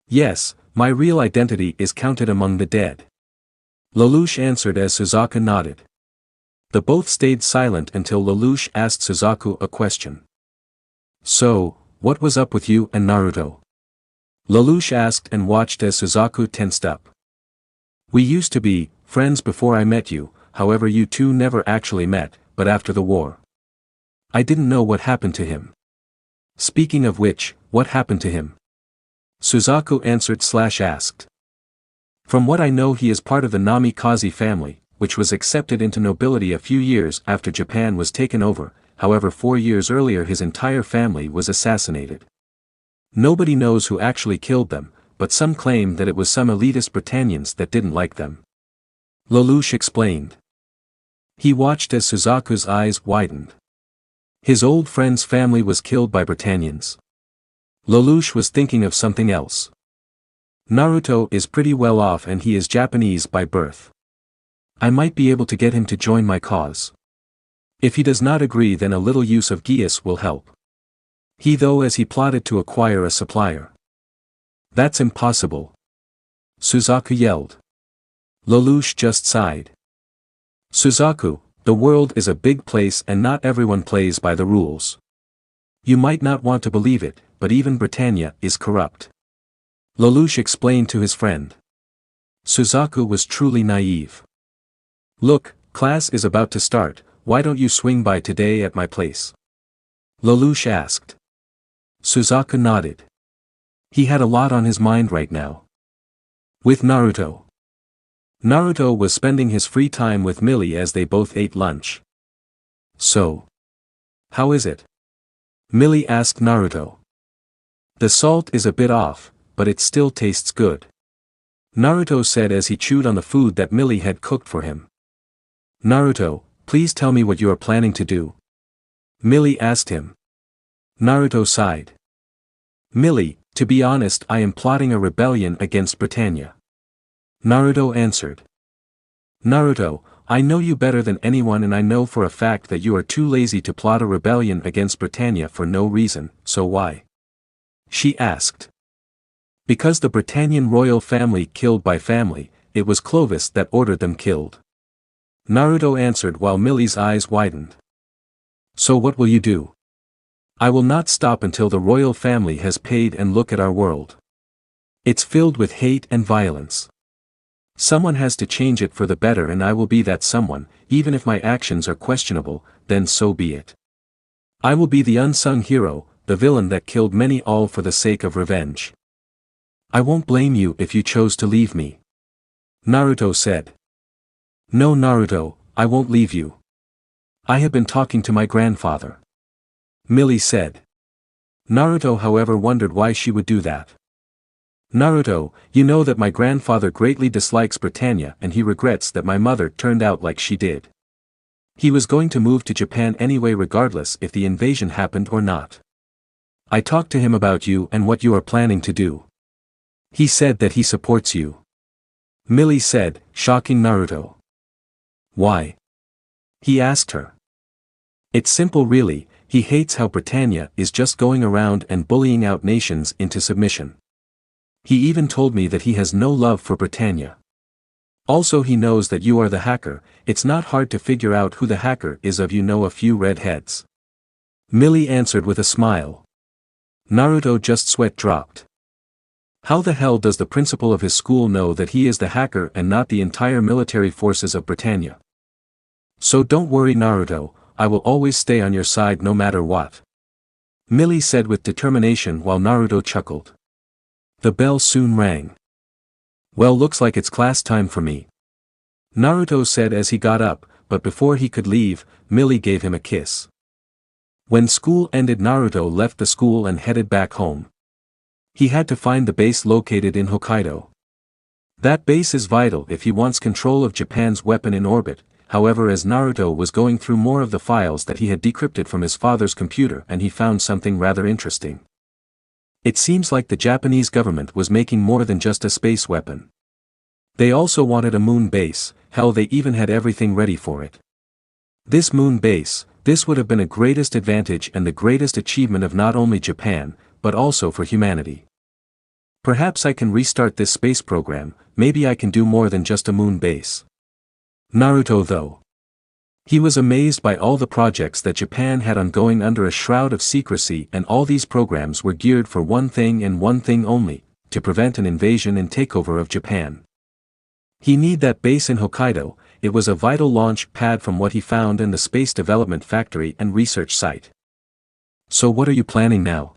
"Yes, my real identity is counted among the dead," Lelouch answered as Suzaku nodded. The both stayed silent until Lelouch asked Suzaku a question. "So, what was up with you and Naruto?" Lelouch asked and watched as Suzaku tensed up. "We used to be friends before I met you, however you two never actually met, but after the war. I didn't know what happened to him." "Speaking of which, what happened to him?" Suzaku answered/asked. "From what I know he is part of the Namikaze family, which was accepted into nobility a few years after Japan was taken over, however 4 years earlier his entire family was assassinated. Nobody knows who actually killed them, but some claim that it was some elitist Britannians that didn't like them," Lelouch explained. He watched as Suzaku's eyes widened. His old friend's family was killed by Britannians. Lelouch was thinking of something else. "Naruto is pretty well off and he is Japanese by birth. I might be able to get him to join my cause. If he does not agree then a little use of Geass will help. He though as he plotted to acquire a supplier." "That's impossible," Suzaku yelled. Lelouch just sighed. "Suzaku, the world is a big place and not everyone plays by the rules. You might not want to believe it, but even Britannia is corrupt," Lelouch explained to his friend. Suzaku was truly naive. "Look, class is about to start, why don't you swing by today at my place?" Lelouch asked. Suzaku nodded. He had a lot on his mind right now. With Naruto. Naruto was spending his free time with Milly as they both ate lunch. "So, how is it?" Milly asked Naruto. "The salt is a bit off, but it still tastes good," Naruto said as he chewed on the food that Milly had cooked for him. "Naruto, please tell me what you are planning to do," Milly asked him. Naruto sighed. "Milly, to be honest I am plotting a rebellion against Britannia. Naruto answered. Naruto, I know you better than anyone and I know for a fact that you are too lazy to plot a rebellion against Britannia for no reason, so why? She asked. Because the Britannian royal family killed by family, it was Clovis that ordered them killed. Naruto answered while Milly's eyes widened. So what will you do? I will not stop until the royal family has paid and look at our world. It's filled with hate and violence. Someone has to change it for the better and I will be that someone, even if my actions are questionable, then so be it. I will be the unsung hero, the villain that killed many all for the sake of revenge. I won't blame you if you chose to leave me. Naruto said. No Naruto, I won't leave you. I have been talking to my grandfather. Milly said. Naruto however wondered why she would do that. Naruto, you know that my grandfather greatly dislikes Britannia and he regrets that my mother turned out like she did. He was going to move to Japan anyway regardless if the invasion happened or not. I talked to him about you and what you are planning to do. He said that he supports you. Milly said, shocking Naruto. Why? He asked her. It's simple really, he hates how Britannia is just going around and bullying out nations into submission. He even told me that he has no love for Britannia. Also he knows that you are the hacker, it's not hard to figure out who the hacker is of you know a few red heads. Milly answered with a smile. Naruto just sweat dropped. How the hell does the principal of his school know that he is the hacker and not the entire military forces of Britannia? So don't worry Naruto, I will always stay on your side no matter what. Milly said with determination while Naruto chuckled. The bell soon rang. Well looks like it's class time for me. Naruto said as he got up, but before he could leave, Milly gave him a kiss. When school ended Naruto left the school and headed back home. He had to find the base located in Hokkaido. That base is vital if he wants control of Japan's weapon in orbit, however as Naruto was going through more of the files that he had decrypted from his father's computer and he found something rather interesting. It seems like the Japanese government was making more than just a space weapon. They also wanted a moon base, hell they even had everything ready for it. This moon base, this would have been a greatest advantage and the greatest achievement of not only Japan, but also for humanity. Perhaps I can restart this space program, maybe I can do more than just a moon base. Naruto though. He was amazed by all the projects that Japan had ongoing under a shroud of secrecy and all these programs were geared for one thing and one thing only, to prevent an invasion and takeover of Japan. He need that base in Hokkaido, it was a vital launch pad from what he found in the space development factory and research site. So what are you planning now?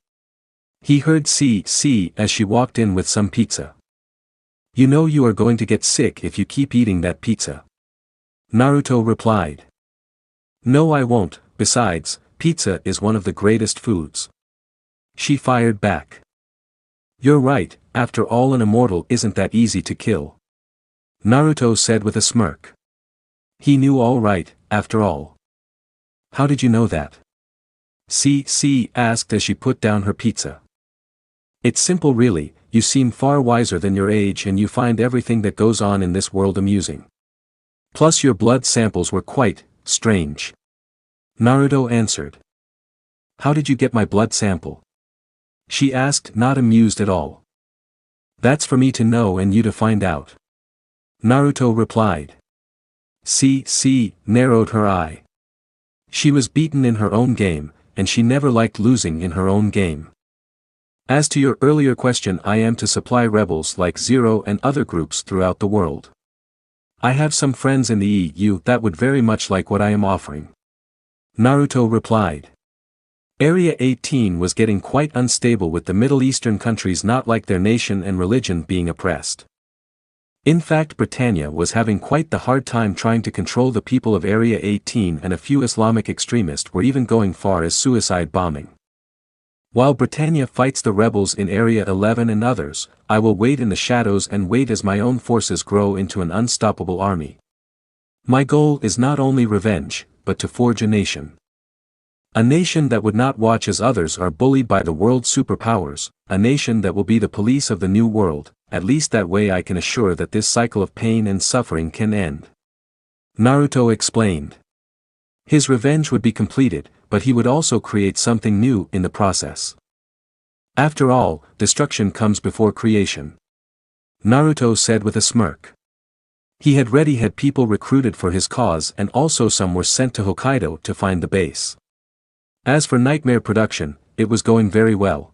He heard C.C. as she walked in with some pizza. You know you are going to get sick if you keep eating that pizza. Naruto replied. No I won't, besides, pizza is one of the greatest foods. She fired back. You're right, after all an immortal isn't that easy to kill. Naruto said with a smirk. He knew all right, after all. How did you know that? C.C. asked as she put down her pizza. It's simple really, you seem far wiser than your age and you find everything that goes on in this world amusing. Plus your blood samples were quite strange. Naruto answered. How did you get my blood sample? She asked, not amused at all. That's for me to know and you to find out. Naruto replied. C.C. narrowed her eye. She was beaten in her own game, and she never liked losing in her own game. As to your earlier question, I am to supply rebels like Zero and other groups throughout the world. I have some friends in the EU that would very much like what I am offering. Naruto replied. Area 18 was getting quite unstable with the Middle Eastern countries not like their nation and religion being oppressed. In fact Britannia was having quite the hard time trying to control the people of Area 18 and a few Islamic extremists were even going far as suicide bombing. While Britannia fights the rebels in Area 11 and others, I will wait in the shadows and wait as my own forces grow into an unstoppable army. My goal is not only revenge, but to forge a nation. A nation that would not watch as others are bullied by the world's superpowers, a nation that will be the police of the new world, at least that way I can assure that this cycle of pain and suffering can end. Naruto explained. His revenge would be completed, but he would also create something new in the process. After all, destruction comes before creation. Naruto said with a smirk. He had people recruited for his cause and also some were sent to Hokkaido to find the base. As for nightmare production, it was going very well.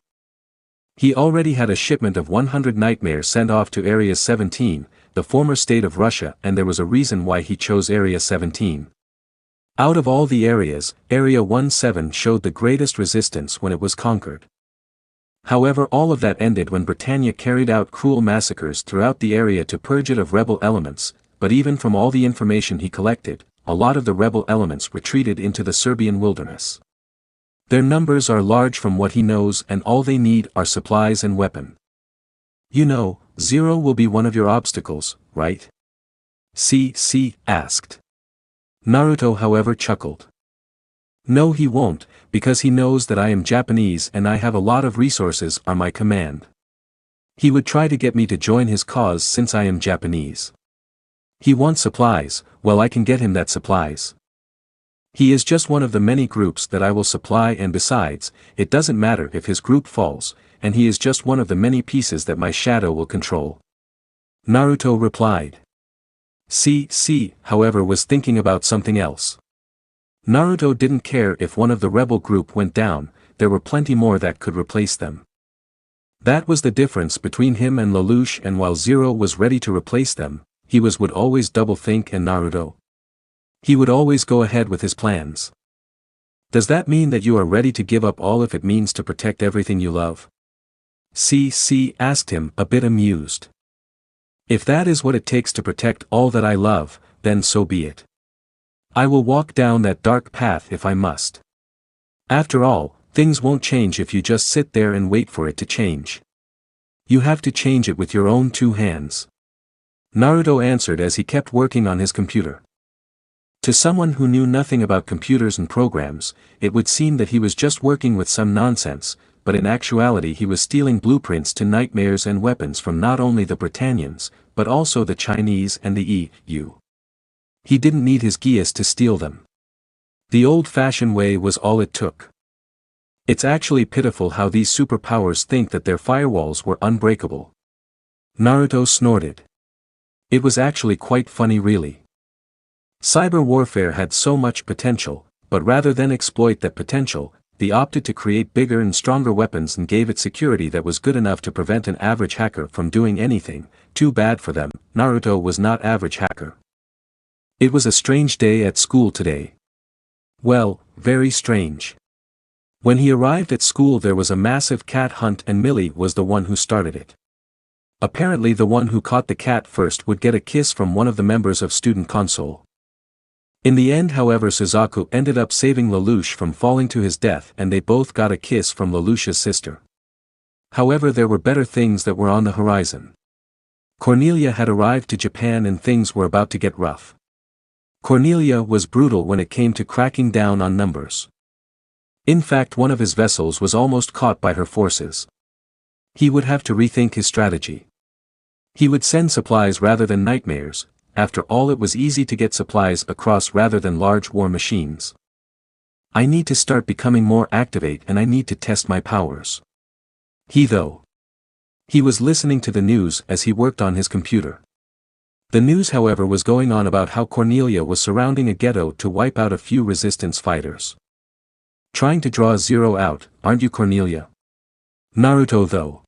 He already had a shipment of 100 nightmares sent off to Area 17, the former state of Russia, and there was a reason why he chose Area 17. Out of all the areas, Area 17 showed the greatest resistance when it was conquered. However, all of that ended when Britannia carried out cruel massacres throughout the area to purge it of rebel elements, but even from all the information he collected, a lot of the rebel elements retreated into the Serbian wilderness. Their numbers are large from what he knows, and all they need are supplies and weapon. You know, Zero will be one of your obstacles, right? C.C. asked. Naruto however chuckled. No, he won't, because he knows that I am Japanese and I have a lot of resources at my command. He would try to get me to join his cause since I am Japanese. He wants supplies, well I can get him that supplies. He is just one of the many groups that I will supply, and besides, it doesn't matter if his group falls, and he is just one of the many pieces that my shadow will control. Naruto replied. C.C., however, was thinking about something else. Naruto didn't care if one of the rebel group went down, there were plenty more that could replace them. That was the difference between him and Lelouch, and while Zero was ready to replace them, he would always double think, and Naruto. He would always go ahead with his plans. Does that mean that you are ready to give up all if it means to protect everything you love? C.C. asked him, a bit amused. If that is what it takes to protect all that I love, then so be it. I will walk down that dark path if I must. After all, things won't change if you just sit there and wait for it to change. You have to change it with your own two hands. Naruto answered as he kept working on his computer. To someone who knew nothing about computers and programs, it would seem that he was just working with some nonsense, but in actuality he was stealing blueprints to nightmares and weapons from not only the Britannians, but also the Chinese and the EU. He didn't need his Geass to steal them. The old-fashioned way was all it took. It's actually pitiful how these superpowers think that their firewalls were unbreakable. Naruto snorted. It was actually quite funny, really. Cyber warfare had so much potential, but rather than exploit that potential, they opted to create bigger and stronger weapons and gave it security that was good enough to prevent an average hacker from doing anything. Too bad for them, Naruto was not average hacker. It was a strange day at school today. Well, very strange. When he arrived at school there was a massive cat hunt and Milly was the one who started it. Apparently the one who caught the cat first would get a kiss from one of the members of student council. In the end, however, Suzaku ended up saving Lelouch from falling to his death and they both got a kiss from Lelouch's sister. However, there were better things that were on the horizon. Cornelia had arrived to Japan and things were about to get rough. Cornelia was brutal when it came to cracking down on numbers. In fact, one of his vessels was almost caught by her forces. He would have to rethink his strategy. He would send supplies rather than nightmares. After all, it was easy to get supplies across rather than large war machines. I need to start becoming more activate and I need to test my powers. He was listening to the news as he worked on his computer. The news, however, was going on about how Cornelia was surrounding a ghetto to wipe out a few resistance fighters. Trying to draw Zero out, aren't you, Cornelia? Naruto though.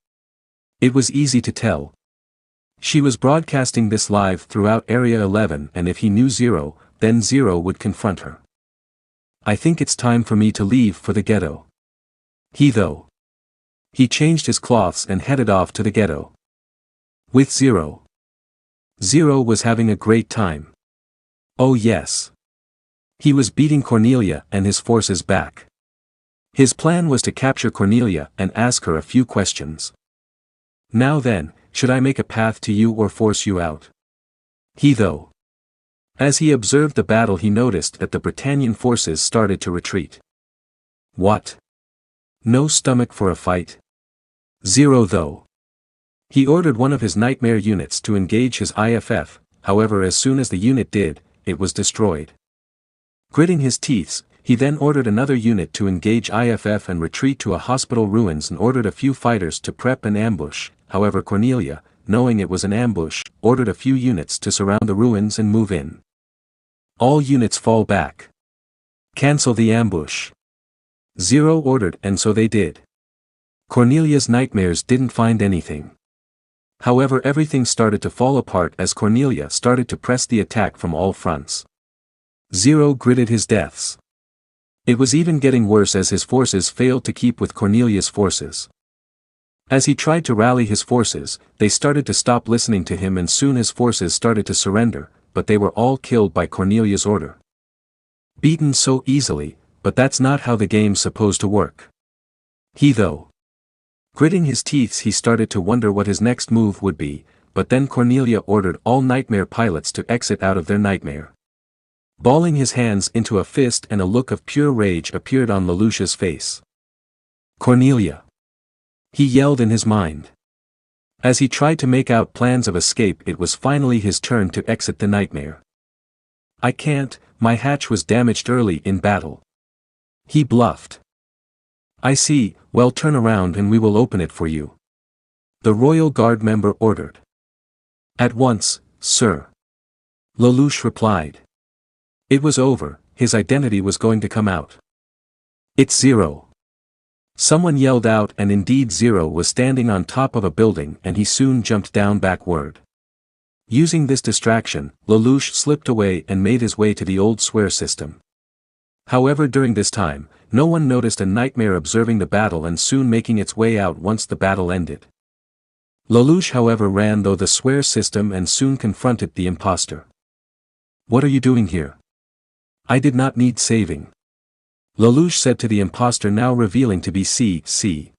It was easy to tell. She was broadcasting this live throughout Area 11 and if he knew Zero, then Zero would confront her. I think it's time for me to leave for the ghetto. He changed his clothes and headed off to the ghetto. With Zero. Zero was having a great time. Oh yes. He was beating Cornelia and his forces back. His plan was to capture Cornelia and ask her a few questions. Now then, should I make a path to you or force you out? As he observed the battle he noticed that the Britannian forces started to retreat. What? No stomach for a fight? Zero though. He ordered one of his nightmare units to engage his IFF, however as soon as the unit did, it was destroyed. Gritting his teeth, he then ordered another unit to engage IFF and retreat to a hospital ruins and ordered a few fighters to prep an ambush. However, Cornelia, knowing it was an ambush, ordered a few units to surround the ruins and move in. All units fall back. Cancel the ambush. Zero ordered, and so they did. Cornelia's nightmares didn't find anything. However, everything started to fall apart as Cornelia started to press the attack from all fronts. Zero gritted his deaths. It was even getting worse as his forces failed to keep with Cornelia's forces. As he tried to rally his forces, they started to stop listening to him and soon his forces started to surrender, but they were all killed by Cornelia's order. Beaten so easily, but that's not how the game's supposed to work. Gritting his teeth, he started to wonder what his next move would be, but then Cornelia ordered all nightmare pilots to exit out of their nightmare. Balling his hands into a fist and a look of pure rage appeared on Lelouch's face. Cornelia! He yelled in his mind. As he tried to make out plans of escape, it was finally his turn to exit the nightmare. I can't, my hatch was damaged early in battle. He bluffed. I see, well turn around and we will open it for you. The Royal Guard member ordered. At once, sir. Lelouch replied. It was over, his identity was going to come out. It's Zero. Someone yelled out and indeed Zero was standing on top of a building and he soon jumped down backward. Using this distraction, Lelouch slipped away and made his way to the old swear system. However, during this time, no one noticed a nightmare observing the battle and soon making its way out once the battle ended. Lelouch however ran through the swear system and soon confronted the imposter. What are you doing here? I did not need saving. Lelouch said to the imposter, now revealing to be C.C.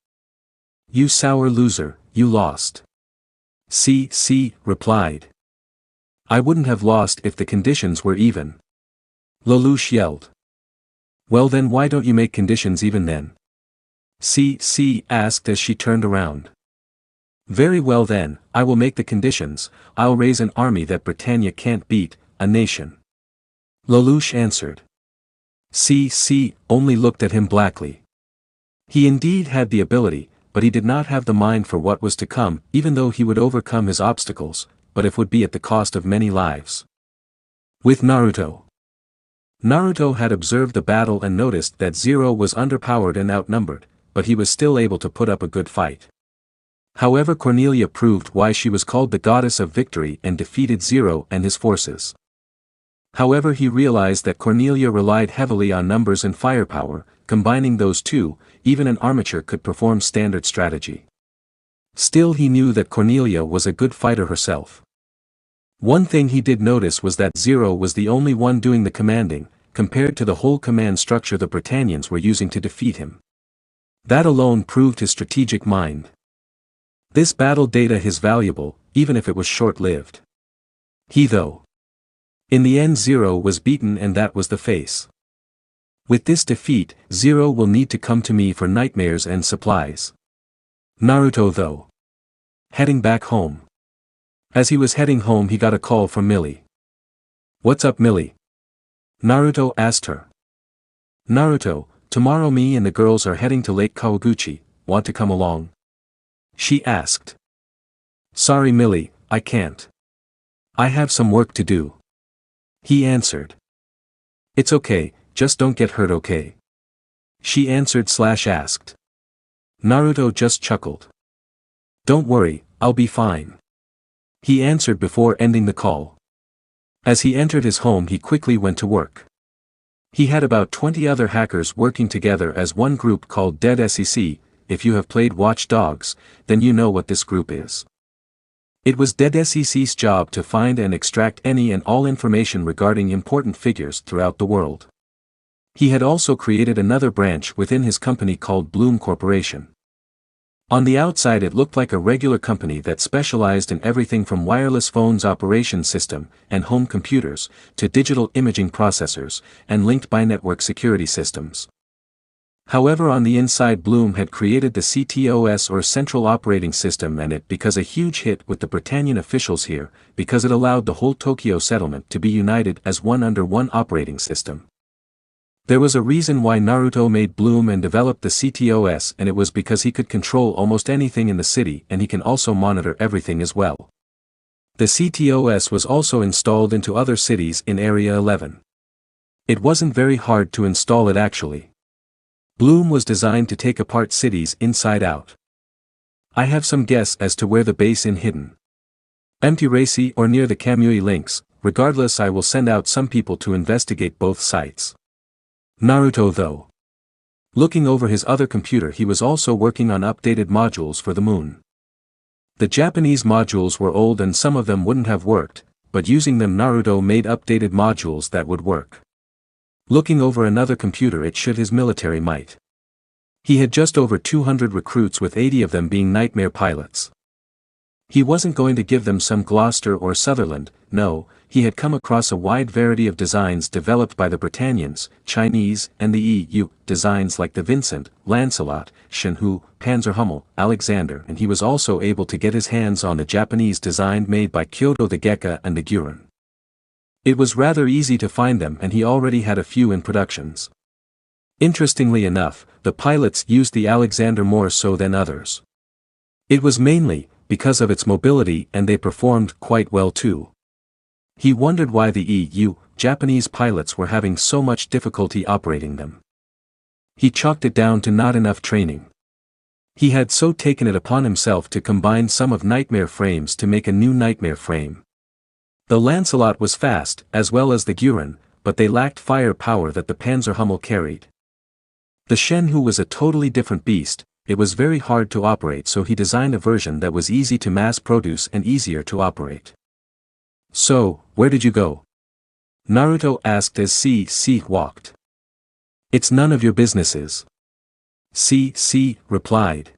You sour loser, you lost. C.C. replied. I wouldn't have lost if the conditions were even. Lelouch yelled. Well then why don't you make conditions even then? C.C. asked as she turned around. Very well then, I will make the conditions, I'll raise an army that Britannia can't beat, a nation. Lelouch answered. C.C. only looked at him blackly. He indeed had the ability, but he did not have the mind for what was to come, even though he would overcome his obstacles, but it would be at the cost of many lives. With Naruto. Naruto had observed the battle and noticed that Zero was underpowered and outnumbered, but he was still able to put up a good fight. However, Cornelia proved why she was called the goddess of victory and defeated Zero and his forces. However, he realized that Cornelia relied heavily on numbers and firepower, combining those two, even an armature could perform standard strategy. Still, he knew that Cornelia was a good fighter herself. One thing he did notice was that Zero was the only one doing the commanding, compared to the whole command structure the Britannians were using to defeat him. That alone proved his strategic mind. This battle data is valuable, even if it was short-lived. In the end Zero was beaten and that was the face. With this defeat, Zero will need to come to me for nightmares and supplies. Naruto heading back home. As he was heading home he got a call from Milly. What's up Milly? Naruto asked her. Naruto, tomorrow me and the girls are heading to Lake Kawaguchi, want to come along? She asked. Sorry Milly, I can't. I have some work to do. He answered. It's okay, just don't get hurt okay? She answered/asked. Naruto just chuckled. Don't worry, I'll be fine. He answered before ending the call. As he entered his home he quickly went to work. He had about 20 other hackers working together as one group called NarutoxCodeGeass. If you have played Watch Dogs, then you know what this group is. It was NarutoxCodeGeass's job to find and extract any and all information regarding important figures throughout the world. He had also created another branch within his company called Bloom Corporation. On the outside it looked like a regular company that specialized in everything from wireless phones operation system and home computers, to digital imaging processors, and linked by network security systems. However, on the inside, Bloom had created the CTOS, or Central Operating System, and it because a huge hit with the Britannian officials here, because it allowed the whole Tokyo settlement to be united as one under one operating system. There was a reason why Naruto made Bloom and developed the CTOS, and it was because he could control almost anything in the city, and he can also monitor everything as well. The CTOS was also installed into other cities in Area 11. It wasn't very hard to install it actually. Bloom was designed to take apart cities inside out. I have some guess as to where the base is hidden. Empty Racy or near the Kamui links, regardless I will send out some people to investigate both sites. Naruto though. Looking over his other computer, he was also working on updated modules for the moon. The Japanese modules were old and some of them wouldn't have worked, but using them Naruto made updated modules that would work. Looking over another computer, it showed his military might. He had just over 200 recruits, with 80 of them being nightmare pilots. He wasn't going to give them some Gloucester or Sutherland, no, he had come across a wide variety of designs developed by the Britannians, Chinese, and the EU, designs like the Vincent, Lancelot, Shenhu, Panzerhummel, Alexander, and he was also able to get his hands on the Japanese design made by Kyoto, the Gekka and the Guren. It was rather easy to find them, and he already had a few in productions. Interestingly enough, the pilots used the Alexander more so than others. It was mainly because of its mobility, and they performed quite well too. He wondered why the EU, Japanese pilots were having so much difficulty operating them. He chalked it down to not enough training. He had so taken it upon himself to combine some of nightmare frames to make a new nightmare frame. The Lancelot was fast, as well as the Guren, but they lacked fire power that the Panzerhummel carried. The Shenhu was a totally different beast. It was very hard to operate, so he designed a version that was easy to mass produce and easier to operate. So, where did you go? Naruto asked as C.C. walked. It's none of your businesses. C.C. replied.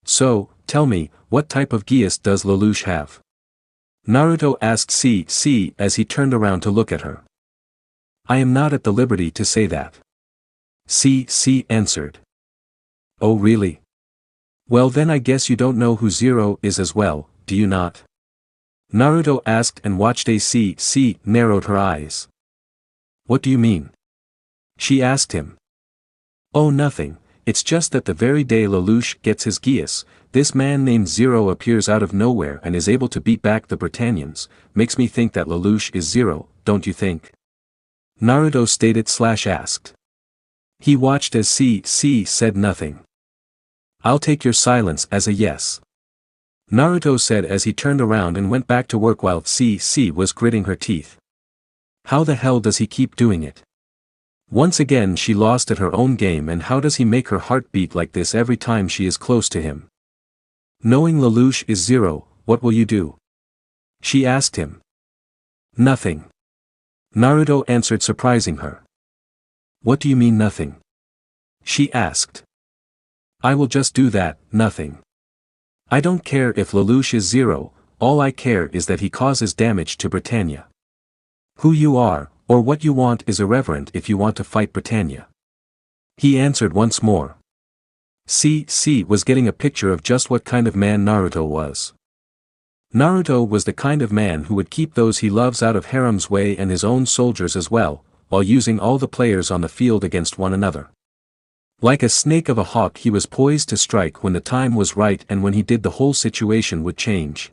So, tell me, what type of Geass does Lelouch have? Naruto asked C.C. as he turned around to look at her. I am not at the liberty to say that. C.C. answered. Oh really? Well then I guess you don't know who Zero is as well, do you not? Naruto asked and watched as C.C. narrowed her eyes. What do you mean? She asked him. Oh nothing, it's just that the very day Lelouch gets his Geass, this man named Zero appears out of nowhere and is able to beat back the Britannians. Makes me think that Lelouch is Zero, don't you think? Naruto stated/asked. He watched as C.C. said nothing. I'll take your silence as a yes. Naruto said as he turned around and went back to work while C.C. was gritting her teeth. How the hell does he keep doing it? Once again she lost at her own game, and how does he make her heart beat like this every time she is close to him? Knowing Lelouch is Zero, what will you do? She asked him. Nothing. Naruto answered, surprising her. What do you mean nothing? She asked. I will just do that, nothing. I don't care if Lelouch is Zero, all I care is that he causes damage to Britannia. Who you are, or what you want is irrelevant if you want to fight Britannia. He answered once more. C.C. was getting a picture of just what kind of man Naruto was. Naruto was the kind of man who would keep those he loves out of Harem's way and his own soldiers as well, while using all the players on the field against one another. Like a snake of a hawk, he was poised to strike when the time was right, and when he did the whole situation would change.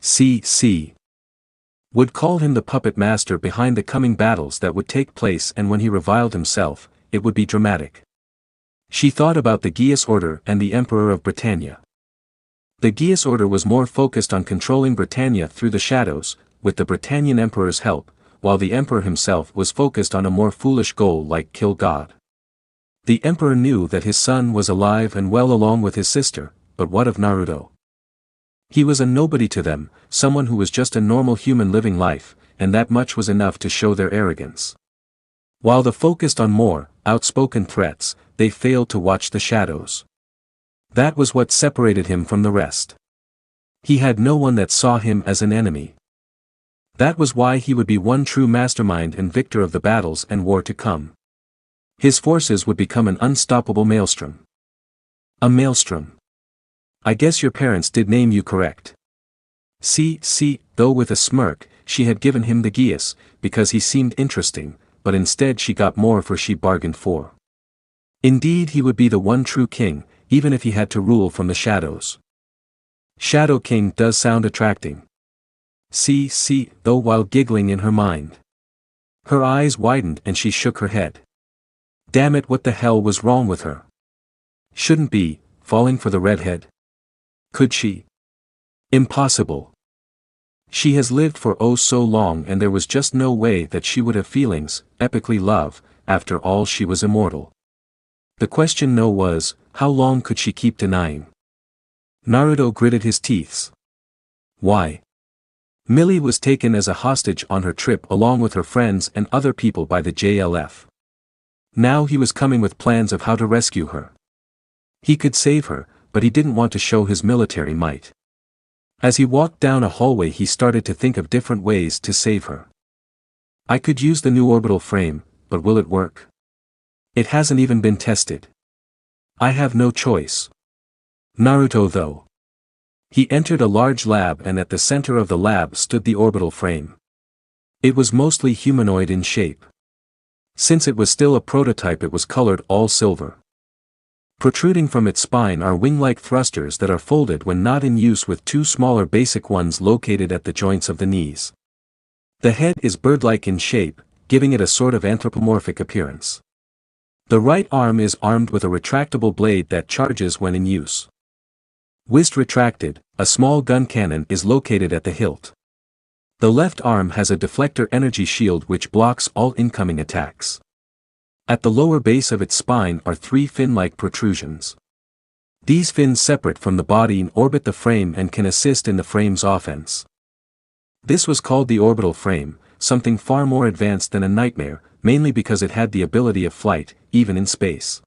C.C. would call him the puppet master behind the coming battles that would take place, and when he reviled himself, it would be dramatic. She thought about the Geass Order and the Emperor of Britannia. The Geass Order was more focused on controlling Britannia through the shadows, with the Britannian Emperor's help, while the Emperor himself was focused on a more foolish goal like kill God. The Emperor knew that his son was alive and well along with his sister, but what of Naruto? He was a nobody to them, someone who was just a normal human living life, and that much was enough to show their arrogance. While they focused on more outspoken threats, they failed to watch the shadows. That was what separated him from the rest. He had no one that saw him as an enemy. That was why he would be one true mastermind and victor of the battles and war to come. His forces would become an unstoppable maelstrom. A maelstrom. I guess your parents did name you correct. C.C., though with a smirk, she had given him the Geass, because he seemed interesting, but instead she got more for she bargained for. Indeed he would be the one true king, even if he had to rule from the shadows. Shadow King does sound attracting. C.C., though while giggling in her mind. Her eyes widened and she shook her head. Damn it, what the hell was wrong with her? Shouldn't be, falling for the redhead. Could she? Impossible. She has lived for oh so long and there was just no way that she would have feelings, epically love, after all she was immortal. The question no was, how long could she keep denying? Naruto gritted his teeth. Why? Milly was taken as a hostage on her trip along with her friends and other people by the JLF. Now he was coming with plans of how to rescue her. He could save her, but he didn't want to show his military might. As he walked down a hallway he started to think of different ways to save her. I could use the new orbital frame, but will it work? It hasn't even been tested. I have no choice. Naruto though. He entered a large lab and at the center of the lab stood the orbital frame. It was mostly humanoid in shape. Since it was still a prototype it was colored all silver. Protruding from its spine are wing-like thrusters that are folded when not in use with two smaller basic ones located at the joints of the knees. The head is bird-like in shape, giving it a sort of anthropomorphic appearance. The right arm is armed with a retractable blade that charges when in use. Whist retracted, a small gun cannon is located at the hilt. The left arm has a deflector energy shield which blocks all incoming attacks. At the lower base of its spine are three fin-like protrusions. These fins separate from the body orbit the frame and can assist in the frame's offense. This was called the orbital frame, something far more advanced than a nightmare, mainly because it had the ability of flight, even in space.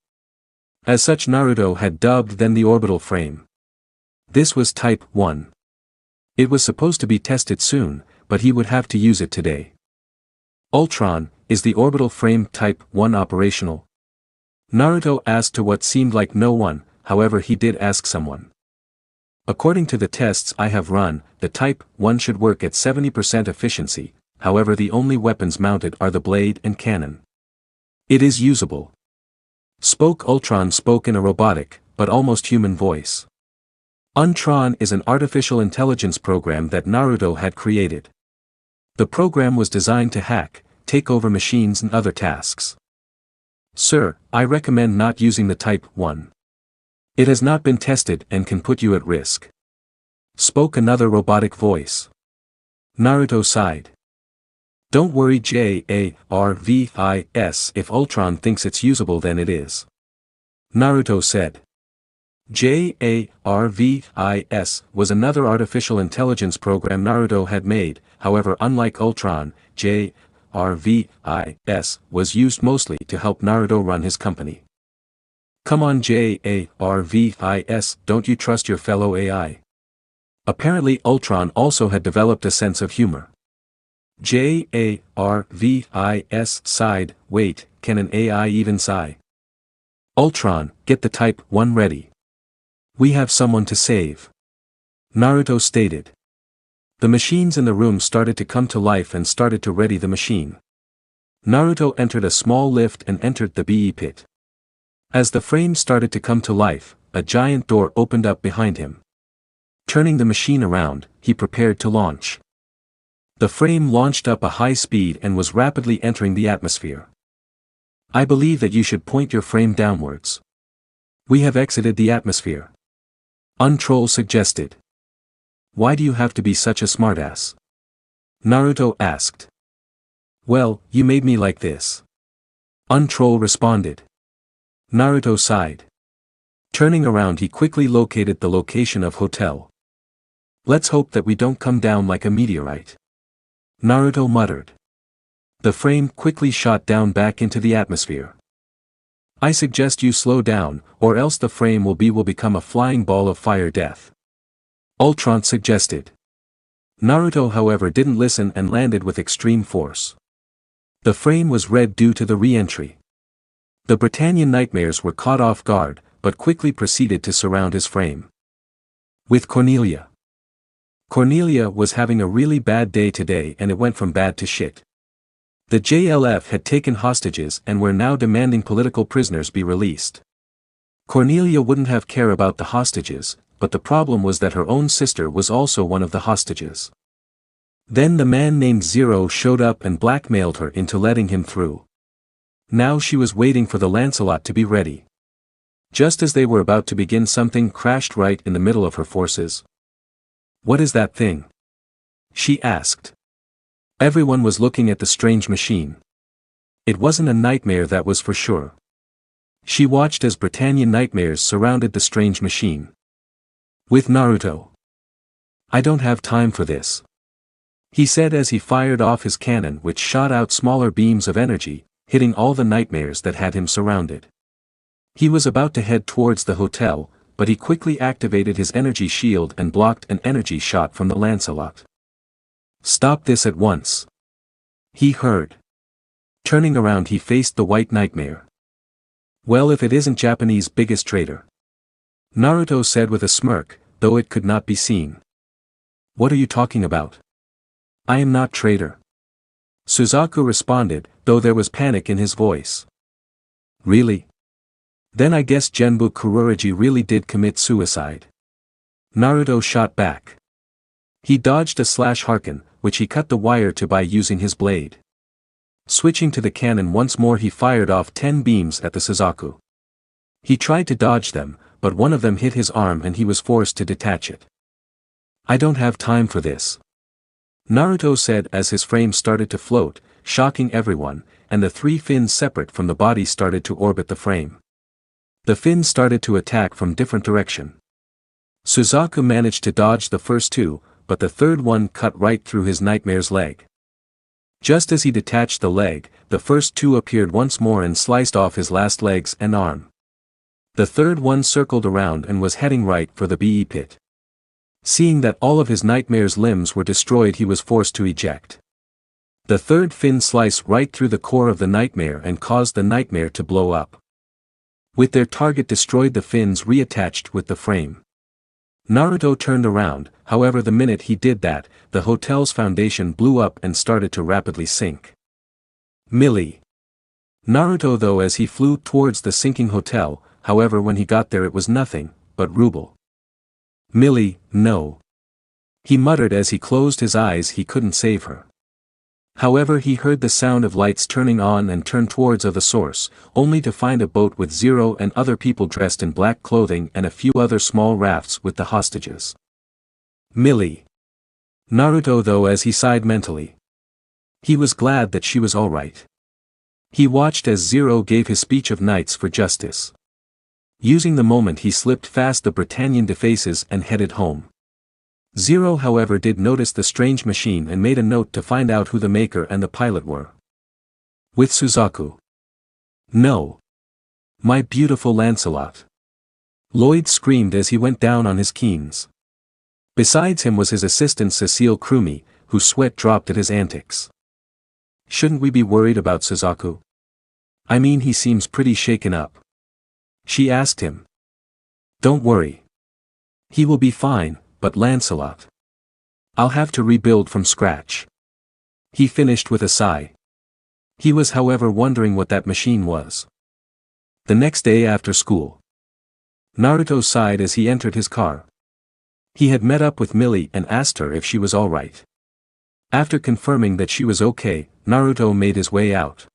As such Naruto had dubbed them the orbital frame. This was Type 1. It was supposed to be tested soon, but he would have to use it today. Ultron, is the orbital frame Type 1 operational? Naruto asked to what seemed like no one, however he did ask someone. According to the tests I have run, the Type 1 should work at 70% efficiency, however the only weapons mounted are the blade and cannon. It is usable. Ultron spoke in a robotic, but almost human voice. Untron is an artificial intelligence program that Naruto had created. The program was designed to hack, take over machines and other tasks. Sir, I recommend not using the Type 1. It has not been tested and can put you at risk. Spoke another robotic voice. Naruto sighed. Don't worry Geass, if Ultron thinks it's usable then it is. Naruto said. Geass was another artificial intelligence program Naruto had made, however unlike Ultron, Geass was used mostly to help Naruto run his company. Come on Geass, don't you trust your fellow AI? Apparently Ultron also had developed a sense of humor. Geass sighed, wait, can an AI even sigh? Ultron, get the Type 1 ready. We have someone to save. Naruto stated. The machines in the room started to come to life and started to ready the machine. Naruto entered a small lift and entered the BE pit. As the frame started to come to life, a giant door opened up behind him. Turning the machine around, he prepared to launch. The frame launched up a high speed and was rapidly entering the atmosphere. I believe that you should point your frame downwards. We have exited the atmosphere. Untroll suggested. Why do you have to be such a smartass? Naruto asked. Well, you made me like this. Untroll responded. Naruto sighed. Turning around he quickly located the location of hotel. Let's hope that we don't come down like a meteorite. Naruto muttered. The frame quickly shot down back into the atmosphere. I suggest you slow down, or else the frame will become a flying ball of fire death. Ultron suggested. Naruto however didn't listen and landed with extreme force. The frame was red due to the re-entry. The Britannian nightmares were caught off guard, but quickly proceeded to surround his frame. With Cornelia. Cornelia was having a really bad day today, and it went from bad to shit. The JLF had taken hostages and were now demanding political prisoners be released. Cornelia wouldn't have cared about the hostages, but the problem was that her own sister was also one of the hostages. Then the man named Zero showed up and blackmailed her into letting him through. Now she was waiting for the Lancelot to be ready. Just as they were about to begin, something crashed right in the middle of her forces. "What is that thing?" she asked. Everyone was looking at the strange machine. It wasn't a nightmare, that was for sure. She watched as Britannian nightmares surrounded the strange machine. With Naruto. "I don't have time for this," he said as he fired off his cannon, which shot out smaller beams of energy, hitting all the nightmares that had him surrounded. He was about to head towards the hotel, but he quickly activated his energy shield and blocked an energy shot from the Lancelot. "Stop this at once," he heard. Turning around, he faced the white nightmare. "Well, if it isn't Japanese biggest traitor," Naruto said with a smirk, though it could not be seen. "What are you talking about? I am not traitor," Suzaku responded, though there was panic in his voice. "Really? Then I guess Genbu Kuroraji really did commit suicide," Naruto shot back. He dodged a slash Harken, which he cut the wire to by using his blade. Switching to the cannon once more, he fired off 10 beams at the Suzaku. He tried to dodge them, but one of them hit his arm and he was forced to detach it. "I don't have time for this," Naruto said as his frame started to float, shocking everyone, and the 3 fins separate from the body started to orbit the frame. The fins started to attack from different direction. Suzaku managed to dodge the first 2, but the third one cut right through his nightmare's leg. Just as he detached the leg, the first 2 appeared once more and sliced off his last legs and arm. The third one circled around and was heading right for the BE pit. Seeing that all of his nightmare's limbs were destroyed, he was forced to eject. The third fin sliced right through the core of the nightmare and caused the nightmare to blow up. With their target destroyed, the fins reattached with the frame. Naruto turned around, however the minute he did that, the hotel's foundation blew up and started to rapidly sink. "Milly." Naruto though as he flew towards the sinking hotel, however when he got there it was nothing but rubble. "Milly, no," he muttered as he closed his eyes. He couldn't save her. However, he heard the sound of lights turning on and turned towards the source, only to find a boat with Zero and other people dressed in black clothing and a few other small rafts with the hostages. "Milly." Naruto though as he sighed mentally. He was glad that she was alright. He watched as Zero gave his speech of knights for justice. Using the moment, he slipped past the Britannian defaces and headed home. Zero however did notice the strange machine and made a note to find out who the maker and the pilot were. With Suzaku. "No. My beautiful Lancelot." Lloyd screamed as he went down on his knees. Besides him was his assistant Cecile Krumi, whose sweat dropped at his antics. "Shouldn't we be worried about Suzaku? I mean, he seems pretty shaken up," she asked him. "Don't worry. He will be fine. But Lancelot, I'll have to rebuild from scratch," he finished with a sigh. He was however wondering what that machine was. The next day after school, Naruto sighed as he entered his car. He had met up with Milly and asked her if she was alright. After confirming that she was okay, Naruto made his way out.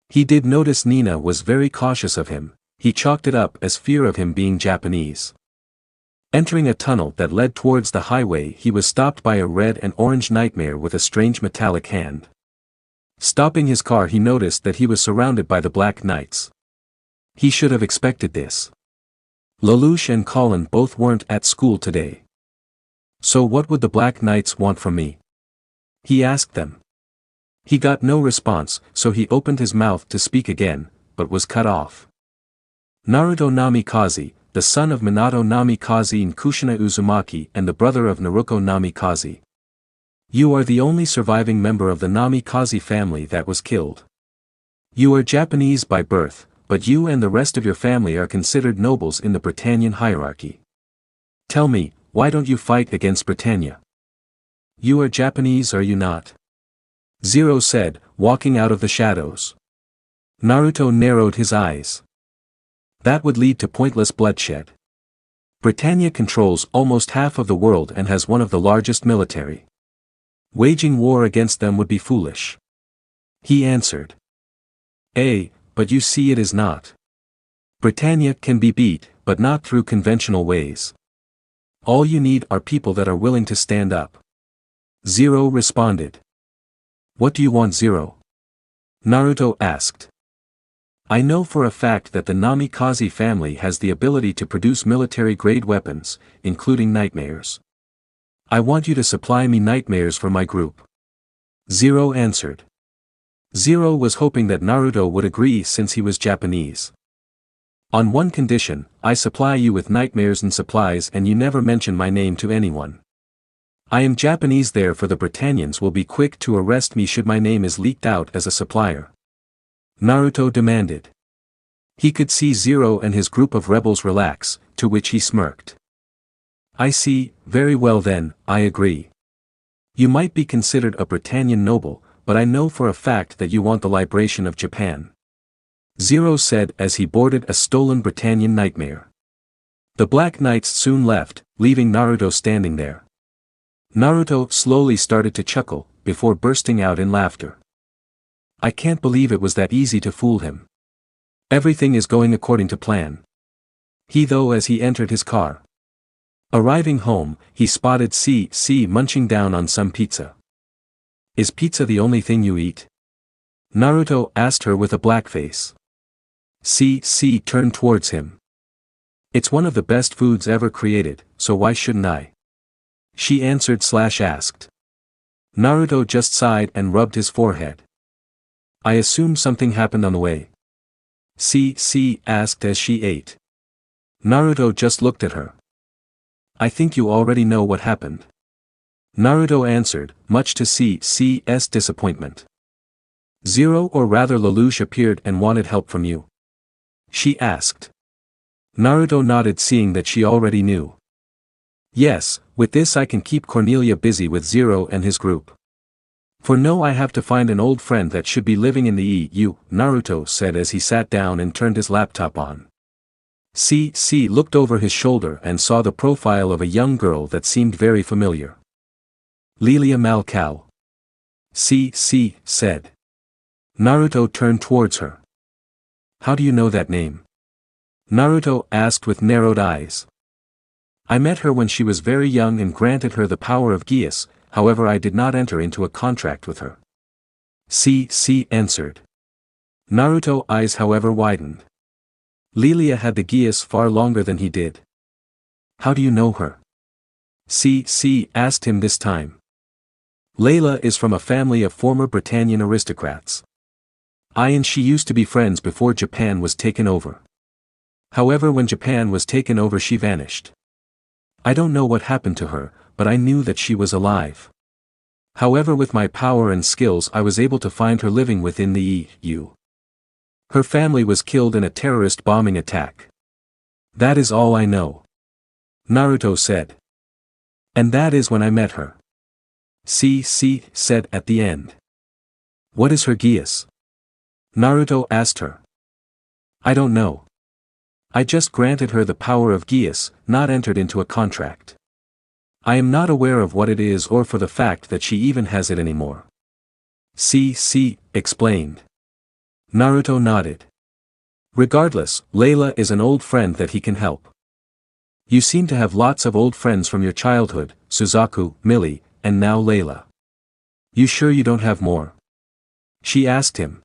He did notice Nina was very cautious of him. He chalked it up as fear of him being Japanese. Entering a tunnel that led towards the highway, he was stopped by a red and orange nightmare with a strange metallic hand. Stopping his car, he noticed that he was surrounded by the Black Knights. He should have expected this. Lelouch and Colin both weren't at school today. "So what would the Black Knights want from me?" he asked them. He got no response, so he opened his mouth to speak again, but was cut off. Naruto Namikaze, the son of Minato Namikaze and Kushina Uzumaki and the brother of Naruto Namikaze. You are the only surviving member of the Namikaze family that was killed. You are Japanese by birth, but you and the rest of your family are considered nobles in the Britannian hierarchy. Tell me, why don't you fight against Britannia? You are Japanese, are you not? Zero said, walking out of the shadows. Naruto narrowed his eyes. That would lead to pointless bloodshed. Britannia controls almost half of the world and has one of the largest military. Waging war against them would be foolish. He answered. But you see it is not. Britannia can be beat, but not through conventional ways. All you need are people that are willing to stand up. Zero responded. What do you want, Zero? Naruto asked. I know for a fact that the Namikaze family has the ability to produce military-grade weapons, including nightmares. I want you to supply me nightmares for my group. Zero answered. Zero was hoping that Naruto would agree since he was Japanese. On one condition, I supply you with nightmares and supplies and you never mention my name to anyone. I am Japanese, therefore the Britannians will be quick to arrest me should my name is leaked out as a supplier. Naruto demanded. He could see Zero and his group of rebels relax, to which he smirked. I see, very well then, I agree. You might be considered a Britannian noble, but I know for a fact that you want the liberation of Japan. Zero said as he boarded a stolen Britannian nightmare. The Black Knights soon left, leaving Naruto standing there. Naruto slowly started to chuckle, before bursting out in laughter. I can't believe it was that easy to fool him. Everything is going according to plan. He though as he entered his car. Arriving home, he spotted C.C munching down on some pizza. Is pizza the only thing you eat? Naruto asked her with a black face. C.C turned towards him. It's one of the best foods ever created, so why shouldn't I? She answered/asked. Naruto just sighed and rubbed his forehead. I assume something happened on the way. C.C asked as she ate. Naruto just looked at her. I think you already know what happened. Naruto answered, much to C.C.'s disappointment. Zero or rather Lelouch appeared and wanted help from you? She asked. Naruto nodded seeing that she already knew. Yes, with this I can keep Cornelia busy with Zero and his group. For no, I have to find an old friend that should be living in the EU, Naruto said as he sat down and turned his laptop on. C.C looked over his shoulder and saw the profile of a young girl that seemed very familiar. Lilia Malcal. C.C said. Naruto turned towards her. How do you know that name? Naruto asked with narrowed eyes. I met her when she was very young and granted her the power of Geass, however I did not enter into a contract with her. C.C answered. Naruto's eyes however widened. Lilia had the Geass far longer than he did. How do you know her? C.C asked him this time. Layla is from a family of former Britannian aristocrats. I and she used to be friends before Japan was taken over. However, when Japan was taken over she vanished. I don't know what happened to her, but I knew that she was alive. However, with my power and skills I was able to find her living within the EU. Her family was killed in a terrorist bombing attack. That is all I know. Naruto said. And that is when I met her. C.C said at the end. What is her Geass? Naruto asked her. I don't know. I just granted her the power of Geass, not entered into a contract. I am not aware of what it is or for the fact that she even has it anymore. C.C explained. Naruto nodded. Regardless, Layla is an old friend that he can help. You seem to have lots of old friends from your childhood, Suzaku, Milly, and now Layla. You sure you don't have more? She asked him.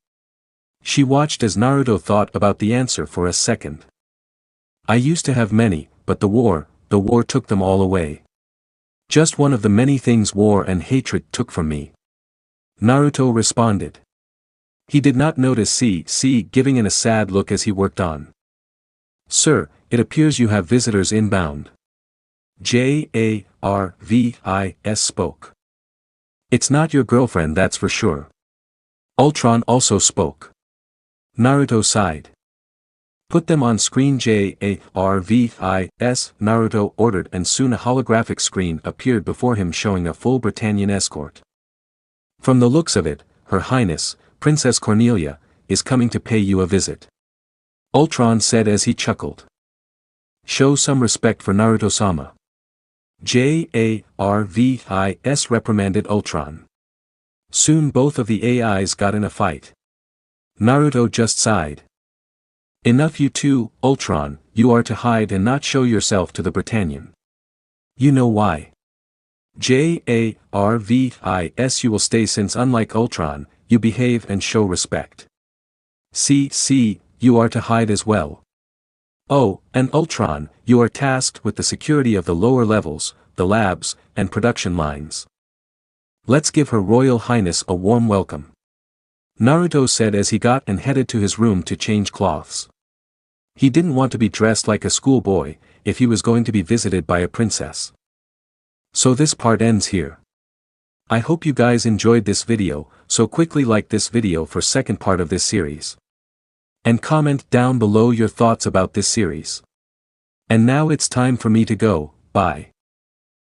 She watched as Naruto thought about the answer for a second. I used to have many, but the war took them all away. Just one of the many things war and hatred took from me. Naruto responded. He did not notice C.C giving in a sad look as he worked on. Sir, it appears you have visitors inbound. Jarvis spoke. It's not your girlfriend, that's for sure. Ultron also spoke. Naruto sighed. Put them on screen. Jarvis, Naruto ordered, and soon a holographic screen appeared before him showing a full Britannian escort. From the looks of it, Her Highness, Princess Cornelia, is coming to pay you a visit. Ultron said as he chuckled. Show some respect for Naruto-sama. Jarvis reprimanded Ultron. Soon both of the AIs got in a fight. Naruto just sighed. Enough, you two, Ultron, you are to hide and not show yourself to the Britannian. You know why? Jarvis, you will stay, since unlike Ultron, you behave and show respect. C.C, you are to hide as well. Oh, and Ultron, you are tasked with the security of the lower levels, the labs, and production lines. Let's give Her Royal Highness a warm welcome. Naruto said as he got and headed to his room to change clothes. He didn't want to be dressed like a schoolboy if he was going to be visited by a princess. So this part ends here. I hope you guys enjoyed this video, so quickly like this video for second part of this series. And comment down below your thoughts about this series. And now it's time for me to go, bye.